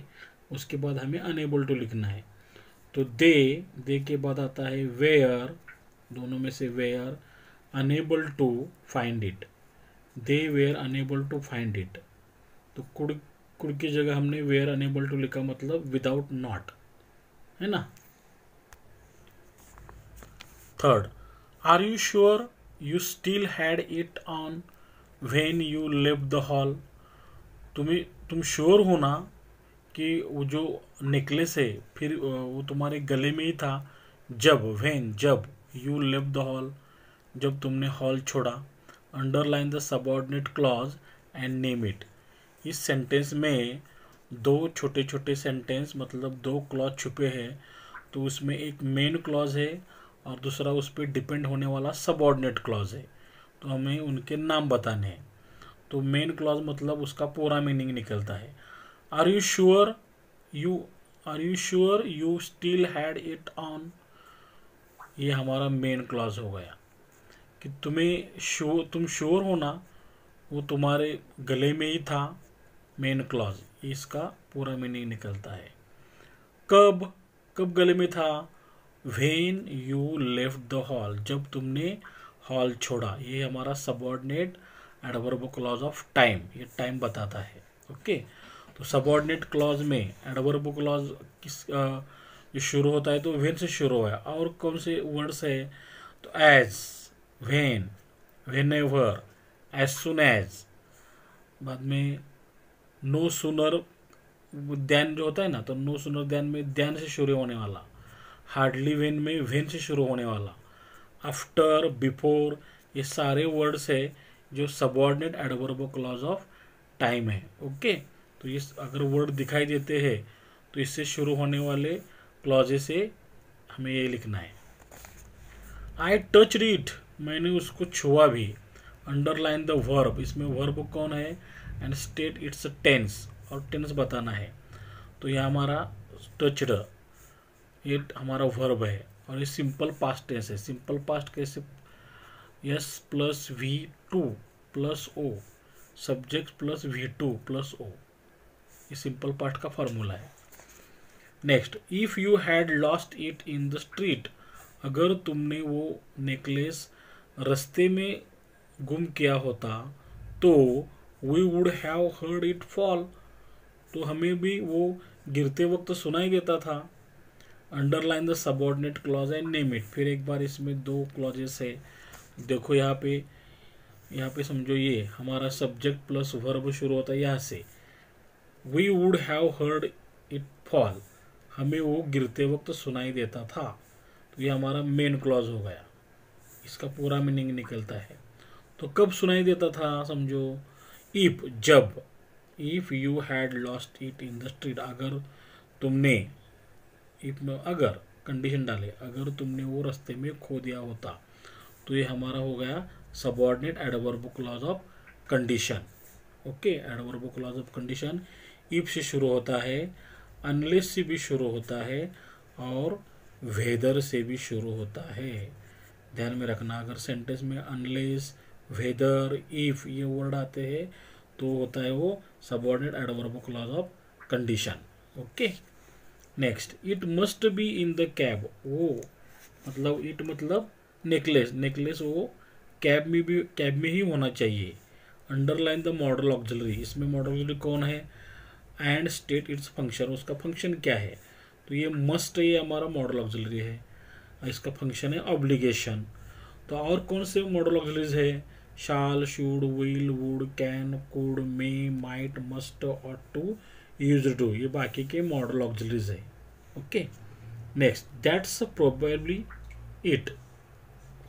[SPEAKER 1] उसके बाद हमें अनेबल टू लिखना है. तो दे के बाद आता है वेयर, दोनों में से were. Unable to find it, they were unable to find it. तो कुड की जगह हमने वेयर अनेबल टू लिखा, मतलब विदाउट नॉट, है ना. Third, are you sure you still had it on when you left the hall. तुम sure हो ना कि वो जो नेकलेस है फिर वो तुम्हारे गले में ही था जब यू लेफ्ट द हॉल, जब तुमने हॉल छोड़ा. Underline the subordinate clause and name it. इस सेंटेंस में दो छोटे छोटे सेंटेंस, मतलब दो क्लॉज छुपे हैं. तो उसमें एक मेन क्लॉज है और दूसरा उस पर डिपेंड होने वाला सबऑर्डिनेट क्लॉज है. तो हमें उनके नाम बताने हैं. तो मेन क्लॉज मतलब उसका पूरा मीनिंग निकलता है. Are you sure you still had it on, ये हमारा मेन क्लॉज हो गया कि तुम श्योर हो ना वो तुम्हारे गले में ही था. मेन क्लॉज, इसका पूरा मीनिंग निकलता है. कब गले में था. When you left the hall, जब तुमने हॉल छोड़ा. ये हमारा subordinate adverb clause of time, ये टाइम बताता है. ओके. तो सबऑर्डिनेट क्लॉज में एडवर्ब क्लॉज किस जो शुरू होता है तो व्हेन से शुरू हुआ है. और कौन से वर्ड्स है, तो as, when, whenever, as soon as. बाद में नो सूनर देन जो होता है ना, तो नो सुनर देन में देन से शुरू होने वाला, हार्डली वेन में वेन से शुरू होने वाला, आफ्टर, बिफोर, ये सारे वर्ड्स है जो subordinate adverb clause of time है। ओके, तो ये अगर वर्ड दिखाई देते हैं तो इससे शुरू होने वाले क्लॉजेस से हमें ये लिखना है। आई टच्ड इट, मैंने उसको छुआ भी। अंडरलाइन द वर्ब, इसमें वर्ब कौन है, एंड स्टेट इट्स टेंस, और टेंस बताना है। तो यह हमारा टच्ड, ये हमारा वर्ब है, और ये सिंपल पास्ट टेंस है। सिंपल पास्ट कैसे, S plus V two plus O, subject plus V two plus O, ये सिंपल पास्ट का फॉर्मूला है। Next, if you had lost it in the street, अगर तुमने वो नेकलेस रास्ते में गुम किया होता तो we would have heard it fall, तो हमें भी वो गिरते वक्त सुनाई देता था। Underline the subordinate clause and name it, फिर एक बार इसमें दो क्लॉजेस है, देखो यहाँ पे समझो, ये हमारा सब्जेक्ट प्लस वर्ब शुरू होता है यहाँ से। We would have heard it fall, हमें वो गिरते वक्त सुनाई देता था, तो ये हमारा मेन क्लॉज हो गया, इसका पूरा मीनिंग निकलता है। तो कब सुनाई देता था समझो, इफ, जब, if you had lost it in the street, अगर तुमने, इफ में अगर कंडीशन डाले, अगर तुमने वो रास्ते में खो दिया होता, तो ये हमारा हो गया subordinate adverb clause of condition. Okay, adverb clause of condition if से शुरू होता है, अनलेस से भी शुरू होता है, और वेदर से भी शुरू होता है। ध्यान में रखना, अगर सेंटेंस में अनलेस, वेदर, इफ ये वर्ड आते हैं तो होता है वो subordinate adverb clause of condition. Okay, next, it must be in the cab, वो मतलब इट मतलब नेकलेस, नेकलेस वो कैब में ही होना चाहिए। अंडरलाइन द मॉडल ऑक्सिलरी, इसमें मॉडल ऑक्सिलरी कौन है, एंड स्टेट इट्स फंक्शन, उसका फंक्शन क्या है, तो ये मस्ट, ये हमारा मॉडल ऑक्सिलरी है, इसका फंक्शन है ऑब्लिगेशन। तो और कौन से मॉडल ऑक्सिलरीज है, shall, should, will, would, can, could, may, might, must, ought to, used to, ये बाकी के मॉडल ऑक्सिलरीज है। Okay, next, that's probably it,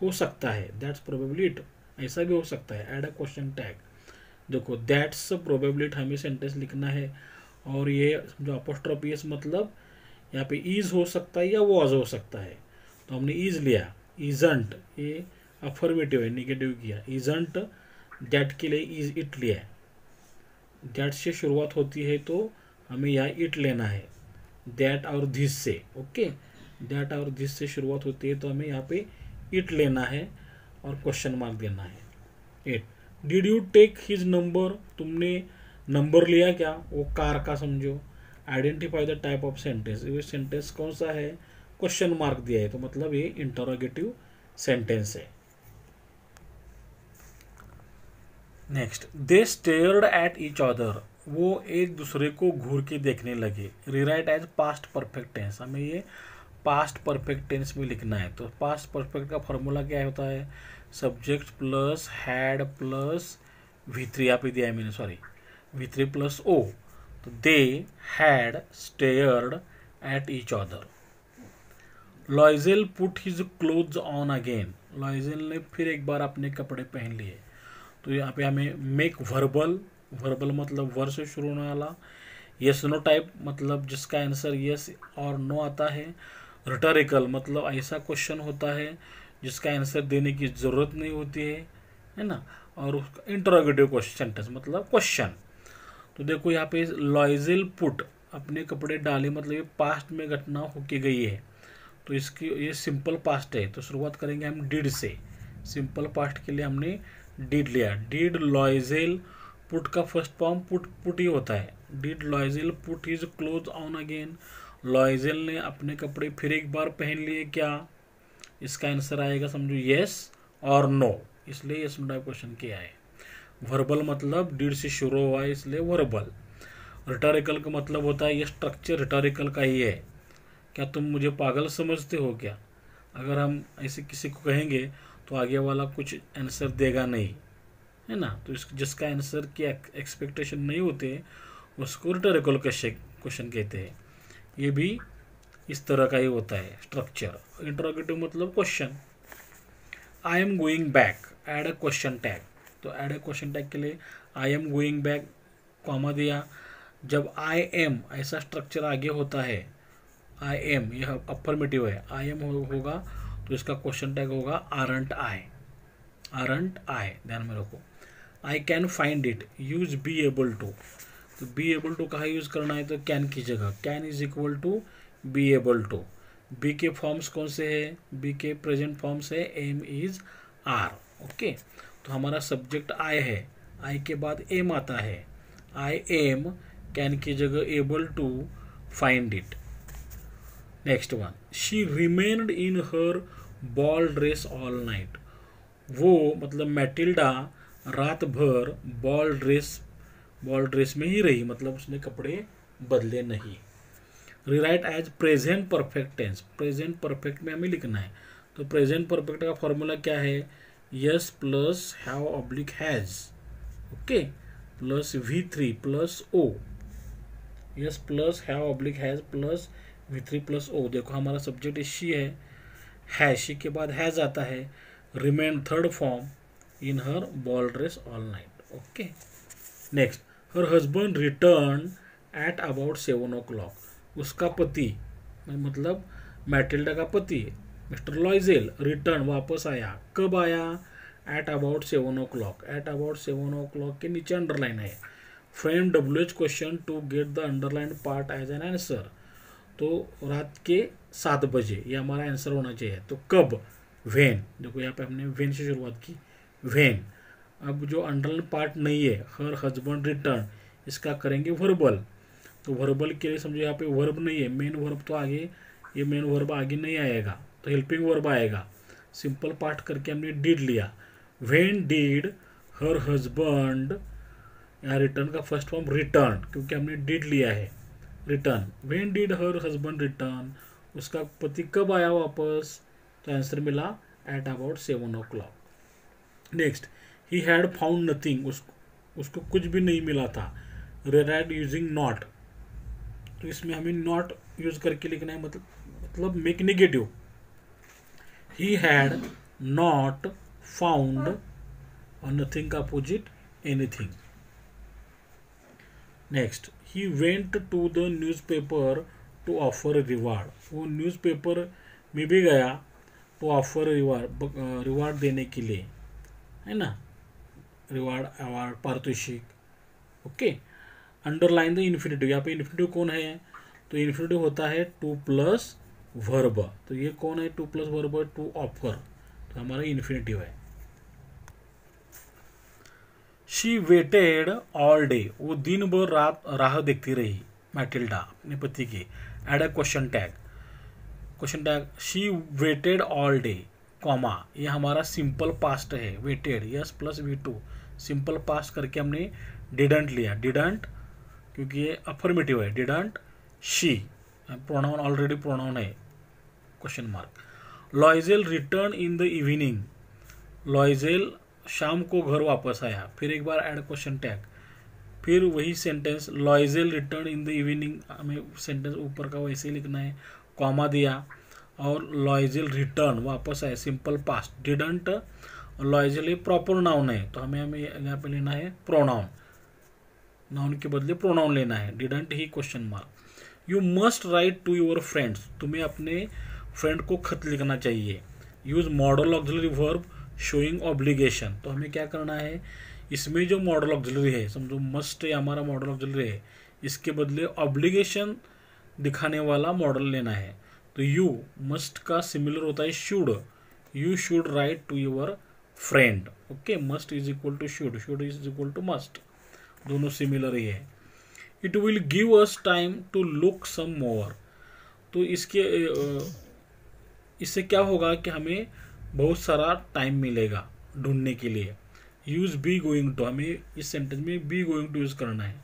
[SPEAKER 1] हो सकता है, दैट्स प्रोबेबली इट, ऐसा भी हो सकता है, ऐड अ क्वेश्चन टैग। देखो दैट्स प्रोबेबली इट हमें सेंटेंस लिखना है, और ये जो अपोस्ट्रोफी एस मतलब यहाँ पे इज हो सकता है या वॉज हो सकता है, तो हमने इज लिया। इजंट, ये अफर्मेटिव है, निगेटिव किया। इजंट, दैट के लिए इज इट लिया, दैट से शुरुआत होती है तो हमें यहाँ इट लेना है, दैट और दिस से। ओके, दैट और दिस से शुरुआत होती है तो हमें यहाँ पे इट लेना है और क्वेश्चन मार्क देना है। 8, did you take his number, तुमने नंबर लिया क्या, वो कार का समझो। Identify the type of sentence, ये सेंटेंस कौन सा है, क्वेश्चन मार्क दिया है तो मतलब ये इंटरोगेटिव सेंटेंस है। Next, they stared at each other, वो एक दूसरे को घूर के देखने लगे। Rewrite as past perfect tense, हमें ये पास्ट परफेक्ट टेंस में लिखना है। तो पास्ट परफेक्ट का फॉर्मूला क्या होता है, subject plus had plus V3, यहाँ पे दिया है मैंने, सॉरी, V3 प्लस O, तो they had stared at each other. Loisel put his clothes on again, Loisel ने फिर एक बार अपने कपड़े पहन लिए। तो यहाँ पे हमें मेक वर्बल, वर्बल मतलब वर्ड से शुरू होने वाला, यस नो टाइप मतलब जिसका आंसर यस और नो आता है। रिटोरिकल मतलब ऐसा क्वेश्चन होता है जिसका आंसर देने की ज़रूरत नहीं होती है ना। और उसका इंटरोगेटिव क्वेश्चन सेंटेंस मतलब क्वेश्चन। तो देखो यहाँ पे लॉयजेल पुट, अपने कपड़े डाले मतलब ये पास्ट में घटना होके गई है, तो इसकी ये सिंपल पास्ट है, तो शुरुआत करेंगे हम डिड से। सिंपल पास्ट के लिए हमने डिड लिया, डिड लॉयजेल पुट का फर्स्ट फॉर्म पुट ही होता है। Did Loisel put his cloth on again, Loisel ने अपने कपड़े फिर एक बार पहन लिए क्या, इसका आंसर आएगा समझो यस और नो, इसलिए यस नो टाइप क्वेश्चन किया है। वर्बल मतलब डिड से शुरू हुआ है इसलिए वर्बल। रिटोरिकल का मतलब होता है ये स्ट्रक्चर रिटोरिकल का ही है। क्या तुम मुझे पागल समझते हो क्या, अगर हम ऐसे किसी को कहेंगे तो आगे वाला कुछ आंसर देगा नहीं, है ना। तो जिसका आंसर की एक्सपेक्टेशन नहीं होते उसको रिटोरिकल क्वेश्चन कहते हैं। ये भी इस तरह का ही होता है स्ट्रक्चर। इंटरोगेटिव मतलब question. I am going back, add a question tag. तो ऐड अ क्वेश्चन टैग के लिए I am going back comma दिया। जब आई एम ऐसा स्ट्रक्चर आगे होता है, आई एम यह अफर्मेटिव है, आई एम होगा तो इसका क्वेश्चन टैग होगा आरंट आई, आरंट आई, ध्यान में रखो। I can find it, use be able to. तो बी एबल टू कहाँ यूज करना है, तो कैन की जगह can is equal to be able to. Be के फॉर्म्स कौन से है, बी के प्रेजेंट फॉर्म्स है एम इज आर। ओके, तो हमारा सब्जेक्ट आई है, आई के बाद एम आता है, आई एम कैन की जगह able to find it. Next one, she remained in her ball dress all night. वो मतलब मैटिल्डा रात भर बॉल ड्रेस में ही रही, मतलब उसने कपड़े बदले नहीं। Rewrite as present perfect tense, present perfect में हमें लिखना है। तो प्रेजेंट परफेक्ट का फॉर्मूला क्या है, S plus have oblique has, okay, plus V3 plus O, S plus have oblique has plus V3 plus O. देखो हमारा सब्जेक्ट शी है, शी के बाद हैज आता है, remain third form in her ball dress all night. Okay, next, her husband return at about 7 o'clock। उसका पति मतलब मैटिल्डा का पति मिस्टर लॉयजेल रिटर्न वापस आया, कब आया, at about 7 o'clock। At about 7 o'clock के नीचे अंडरलाइन है। Frame WH question to get the underline part as an answer. तो रात के 7 बजे ये हमारा आंसर होना चाहिए। तो कब, वेन, देखो यहाँ पे हमने वेन से शुरुआत की, वेन। अब जो अंडरलाइन पार्ट नहीं है, हर हस्बैंड रिटर्न, इसका करेंगे वर्बल। तो वर्बल के लिए समझो यहाँ पे वर्ब नहीं है, मेन वर्ब तो आगे, ये मेन वर्ब आगे नहीं आएगा, तो हेल्पिंग वर्ब आएगा। सिंपल पार्ट करके हमने डिड लिया, व्हेन डिड हर हस्बैंड, यहाँ रिटर्न का फर्स्ट फॉर्म रिटर्न, क्योंकि हमने डिड लिया है, return. When did her husband return, उसका पति कब आया वापस, तो आंसर मिला at about 7 o'clock। Next, he had found nothing, उसको कुछ भी नहीं मिला था। रिराइट यूजिंग नॉट, तो इसमें हमें नॉट यूज करके लिखना है, मतलब make negative. He had not found, और नथिंग का opposite anything. Next, he went to the newspaper to offer reward. वो न्यूज़पेपर में भी गया टू ऑफर रिवार्ड देने के लिए, है ना, रिवार्ड, अवार्ड, पारितोषिक। ओके, अंडरलाइन द इन्फिनेटिव, यहाँ पे इन्फिनेटिव कौन है, तो इन्फिनेटिव होता है टू प्लस वर्ब। तो ये कौन है, to plus verb, to offer, तो हमारा इन्फिनेटिव है। शी वेटेड ऑल डे, वो दिन भर राह देखती रही मैटिल्डा अपने पति की। Add a question tag, she waited all day comma, ये हमारा सिंपल पास्ट है, waited yes plus V2, simple past करके हमने डिडंट लिया, डिडंट क्योंकि ये अफर्मेटिव है, didn't she, pronoun already pronoun है, question mark. Loisel return in the evening, Loisel शाम को घर वापस आया। फिर एक बार ऐड क्वेश्चन टैग, फिर वही sentence, Loisel return in the evening, हमें सेंटेंस ऊपर का वैसे ही लिखना है, कॉमा दिया, और लॉयजेल रिटर्न वापस आया, सिंपल पास्ट, डिडंट, लॉयजेल ये प्रॉपर नाउन है, तो हमें यहाँ पे लेना है प्रोनाउन, नाउन के बदले प्रोनाउन लेना है, didn't he question mark. You must write to your friends, तुम्हें अपने फ्रेंड को खत लिखना चाहिए। Use modal auxiliary verb showing obligation, तो हमें क्या करना है, इसमें जो मॉडल ऑक्सिलरी है, समझो मस्ट है हमारा मॉडल ऑक्सिलरी है, इसके बदले ऑब्लिगेशन दिखाने वाला मॉडल लेना है। तो यू मस्ट का सिमिलर होता है should, you should write to your friend. Okay, must is equal to should, should is equal to must, दोनों सिमिलर ही है। It will give us time to look some more, तो इससे क्या होगा कि हमें बहुत सारा टाइम मिलेगा ढूंढने के लिए। यूज बी गोइंग टू, हमें इस सेंटेंस में बी गोइंग टू यूज करना है।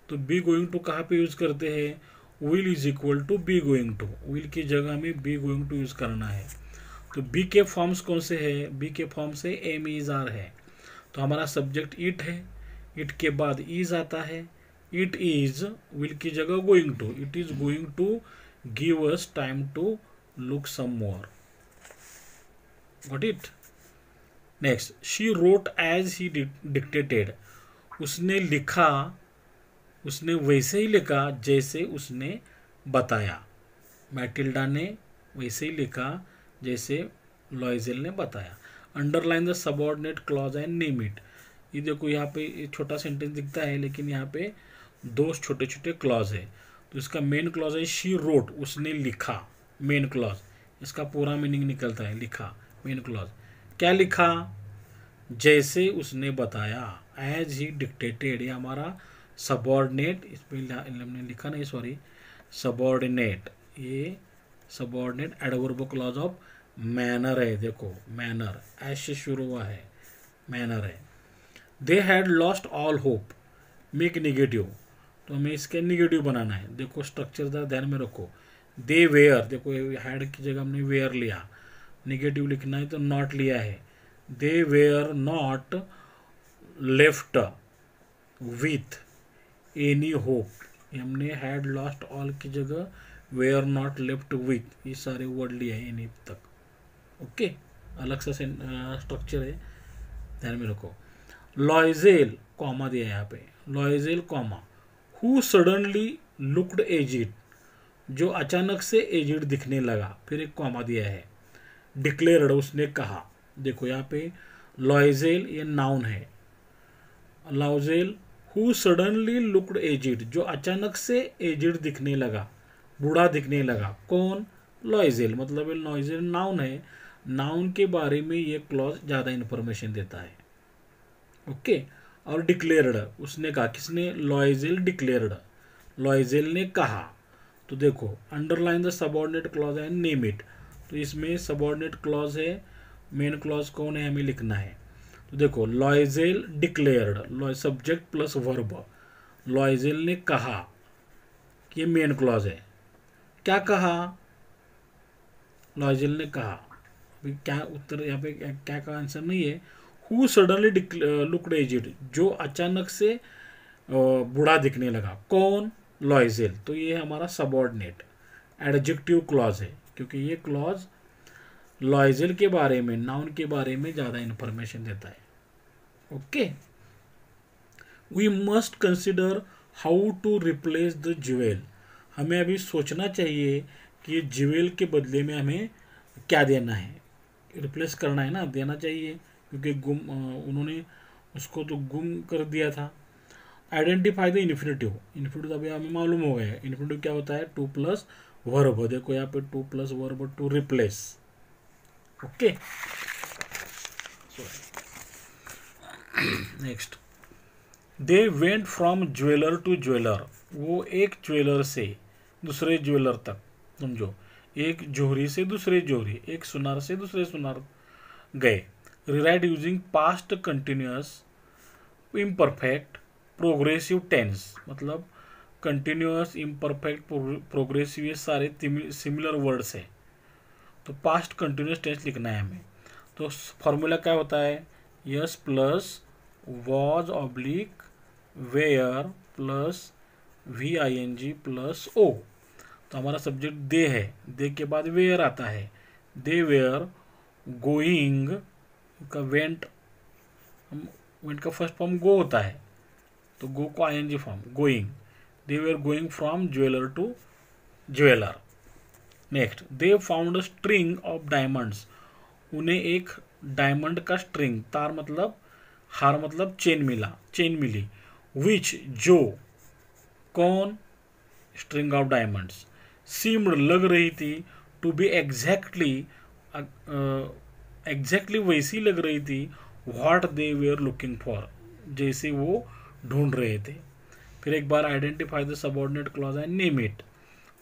[SPEAKER 1] तो बी गोइंग टू कहाँ पे यूज करते हैं, will is equal to be going to, will की जगह हमें बी गोइंग टू यूज करना है। तो बी के फॉर्म्स कौन से है, बी के फॉर्म से एम इज आर है, तो हमारा सब्जेक्ट इट है, इट के बाद इज आता है, इट इज, विल की जगह going to, it is going to give us time to look some more. Got it. Next, she wrote as he dictated. उसने लिखा, उसने वैसे ही लिखा जैसे उसने बताया. मैटिल्डा ने वैसे ही लिखा जैसे लॉयजेल ने बताया. Underline the subordinate clause and name it. ये देखो यहाँ पे छोटा सेंटेंस दिखता है लेकिन यहाँ पे दो छोटे छोटे क्लॉज है. तो इसका मेन क्लॉज है शी रोट, उसने लिखा. मेन क्लॉज, इसका पूरा मीनिंग निकलता है लिखा. मेन क्लॉज क्या लिखा, जैसे उसने बताया. एज ही डिक्टेटेड, ये हमारा सबऑर्डिनेट, इस पर हमने लिखा नहीं, सॉरी, सबऑर्डिनेट. ये subordinate adverb clause of manner है. देखो मैनर एज से शुरू हुआ है, मैनर है. दे had lost all hope, make negative. तो हमें इसके निगेटिव बनाना है. देखो स्ट्रक्चर जरा ध्यान में रखो. दे वेयर, देखो हैड की जगह हमने वेयर लिया. निगेटिव लिखना है तो नॉट लिया है. They were not left with any hope. हमने हैड लॉस्ट ऑल की जगह वेयर नॉट लेफ्ट विथ, ये सारे वर्ड लिए हैं एनी तक. ओके, अलग सा स्ट्रक्चर है, ध्यान में रखो. लॉयजेल, कॉमा दिया है यहाँ पे. Loisel comma, who suddenly looked aged, जो अचानक से एजिड दिखने लगा. फिर एक कॉमा दिया है. डिक्लेयर्ड, उसने कहा. देखो यहाँ पे लॉयजेल ये नाउन है. लॉयजेल हु सडनली लुक्ड एजिड, जो अचानक से एजिड दिखने लगा, बूढ़ा दिखने लगा. कौन, लॉयजेल. मतलब ये लॉयजेल नाउन है. नाउन के बारे में ये क्लॉज ज़्यादा इंफॉर्मेशन देता है. ओके. और डिक्लेयर्ड, उसने कहा. किसने, लॉयजेल डिक्लेयर्ड, लॉयजेल ने कहा. तो देखो underline the subordinate clause and name it. तो इसमें सबऑर्डिनेट क्लॉज है, मेन क्लॉज कौन है हमें लिखना है. तो देखो लॉयजेल डिक्लेयर्ड, सब्जेक्ट प्लस वर्ब. लॉयजेल ने कहा, ये मेन क्लॉज है. क्या कहा, लॉयजेल ने कहा. अभी क्या उत्तर यहाँ पे क्या का आंसर नहीं है. हु सडनली लुक्ड एजिड, जो अचानक से बूढ़ा दिखने लगा. कौन, लॉयजेल. तो ये हमारा सबऑर्डिनेट एडजेक्टिव क्लॉज है, क्योंकि ये क्लॉज लॉयजेल के बारे में, नाउन के बारे में ज़्यादा इंफॉर्मेशन देता है. Okay. We must consider how to replace the jewel. हमें अभी सोचना चाहिए कि ज्वेल के बदले में हमें क्या देना है. रिप्लेस करना है ना, देना चाहिए, क्योंकि गुम उन्होंने उसको तो गुम कर दिया था. Identify the infinitive. इन्फिनेटिव अभी हमें मालूम हो गया है. इन्फिनेटिव क्या होता है, टू प्लस वर्ब. देखो यहाँ पे to plus verb to replace. Okay. Next, they went from jeweller to jeweller. वो एक ज्वेलर से दूसरे ज्वेलर तक, समझो एक जोहरी से दूसरे जोहरी, एक सुनार से दूसरे सुनार गए. Rewrite using past continuous imperfect progressive tense. मतलब कंटिन्यूअस, इम्परफेक्ट, प्रोग्रेसिव, ये सारे सिमिलर वर्ड्स है. तो पास्ट कंटिन्यूअस टेंस लिखना है हमें. तो फॉर्मूला क्या होता है, S plus was oblique were plus VING plus O. तो हमारा सब्जेक्ट दे है, दे के बाद वेयर आता है. दे वेयर गोइंग का वेंट, वेंट का फर्स्ट फॉर्म गो होता है, तो गो को ING form, going. They were going from jeweller to jeweller. Next, they found a string of diamonds. उन्हें एक डायमंड का स्ट्रिंग, तार मतलब हार मतलब चेन मिला, चेन मिली. विच, जो. कौन, स्ट्रिंग ऑफ डायमंड्स. सीम्ड, लग रही थी. टू बी एग्जैक्टली, एग्जैक्टली वैसी लग रही थी. What they were looking for, जैसे वो ढूंढ रहे थे. फिर एक बार identify the subordinate clause and name it.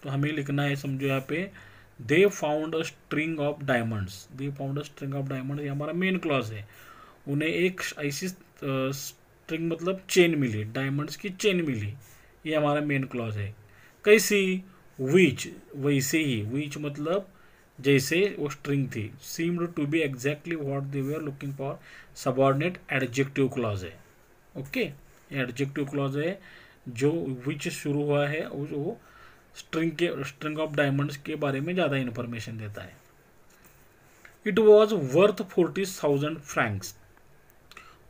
[SPEAKER 1] तो हमें लिखना है, समझो यहाँ पे they found a string of diamonds. They found a string of diamonds, ये हमारा मेन क्लॉज है. उन्हें एक ऐसी स्ट्रिंग मतलब चेन मिली, डायमंड्स की चेन मिली, ये हमारा मेन क्लॉज है. कैसी, विच, वैसे ही. विच मतलब जैसे वो स्ट्रिंग थी. Seemed to be exactly what they were looking for, subordinate adjective clause है. ओके, एडजेक्टिव क्लॉज है जो विच शुरू हुआ है वो स्ट्रिंग ऑफ डायमंड्स के बारे में ज़्यादा इन्फॉर्मेशन देता है। It was worth 40,000 Franks.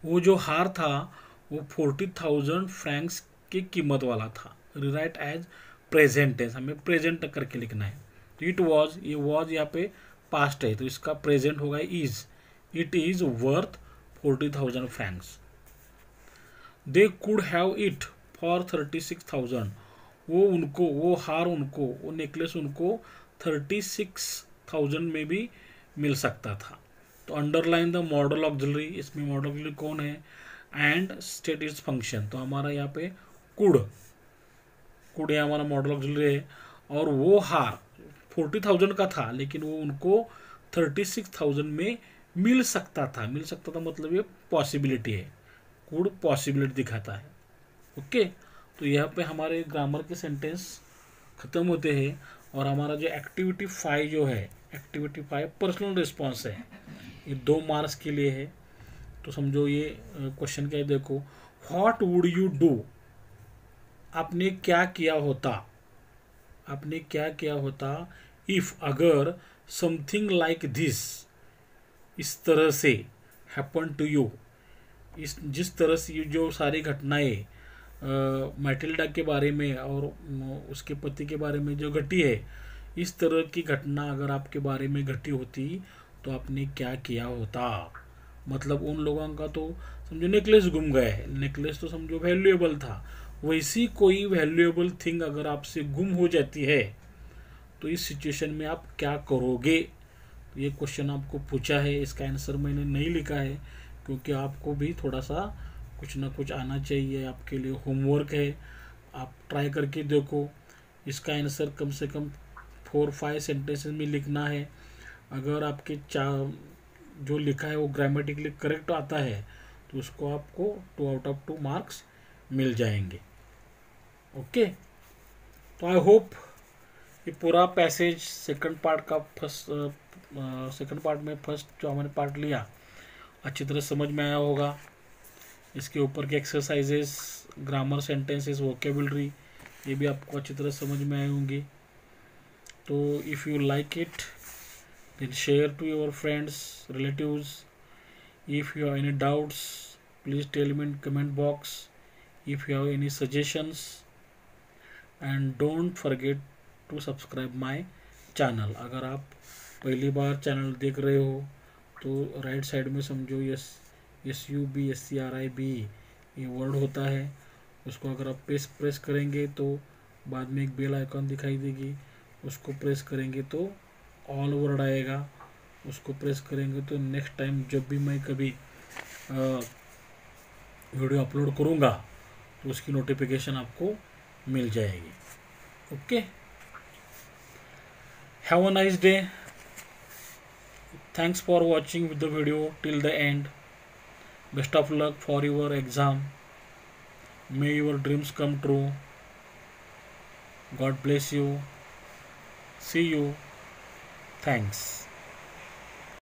[SPEAKER 1] वो जो हार था वो 40,000 फ्रैंक्स की कीमत वाला था। रिराइट एज प्रेजेंट टेंस, हमें प्रेजेंट करके लिखना है। तो इट वॉज, ये वॉज यहाँ पे पास्ट है तो इसका प्रेजेंट होगा is. It is worth 40,000 Franks. They could have it for 36,000। वो हार उनको, वो नेकलेस उनको 36,000 में भी मिल सकता था। तो अंडरलाइन द मॉडल ऑक्सिलरी, इसमें मॉडल ऑक्सिलरी कौन है, एंड स्टेट इज फंक्शन। तो हमारा यहाँ पे कुड है हमारा मॉडल ऑक्सिलरी है। और वो हार 40,000 का था लेकिन वो उनको 36,000 में मिल सकता था। मतलब ये पॉसिबिलिटी है, कुड पॉसिबिलिटी दिखाता है। ओके, तो यहाँ पे हमारे ग्रामर के सेंटेंस खत्म होते हैं। और हमारा जो एक्टिविटी 5 जो है, एक्टिविटी 5 पर्सनल रिस्पॉन्स है, ये 2 मार्क्स के लिए है। तो समझो ये क्वेश्चन क्या है, देखो, व्हाट वुड यू डू, आपने क्या किया होता, इफ अगर समथिंग लाइक दिस, इस तरह से, हैपन टू यू, जिस तरह से ये जो सारी घटनाएं मैटिल्डा के बारे में और उसके पति के बारे में जो घटी है, इस तरह की घटना अगर आपके बारे में घटी होती तो आपने क्या किया होता। मतलब उन लोगों का तो समझो नेकलेस गुम गया है, नेकलेस तो समझो वैल्यूएबल था, वैसी कोई वैल्यूएबल थिंग अगर आपसे गुम हो जाती है तो इस सिचुएशन में आप क्या करोगे। तो ये क्वेश्चन आपको पूछा है, इसका आंसर मैंने नहीं लिखा है क्योंकि आपको भी थोड़ा सा कुछ ना कुछ आना चाहिए, आपके लिए होमवर्क है। आप ट्राई करके देखो, इसका आंसर कम से कम 4-5 सेंटेंसेस में लिखना है। अगर आपके जो लिखा है वो ग्रामेटिकली करेक्ट आता है तो उसको आपको 2 आउट ऑफ 2 मार्क्स मिल जाएंगे। ओके, तो आई होप ये पूरा पैसेज सेकंड पार्ट में फर्स्ट जो हमने पार्ट लिया अच्छी तरह समझ में आया होगा। इसके ऊपर के एक्सरसाइजेस, ग्रामर, सेंटेंसेस, वोकेबलरी, ये भी आपको अच्छी तरह समझ में आई होंगी। तो if you like it then share to your friends, relatives. If you have any doubts, please tell me in comment box. If you have any suggestions, and don't forget to subscribe my channel. अगर आप पहली बार channel देख रहे हो तो right side में समझो SUB ये वर्ड होता है, उसको अगर आप प्रेस करेंगे तो बाद में एक बेल आइकॉन दिखाई देगी, उसको प्रेस करेंगे तो ऑल वर्ड आएगा, उसको प्रेस करेंगे तो नेक्स्ट टाइम जब भी मैं कभी वीडियो अपलोड करूँगा तो उसकी नोटिफिकेशन आपको मिल जाएगी। Okay, have a nice day, thanks for watching the video till the end. Best of luck for your exam, may your dreams come true, God bless you, see you, thanks।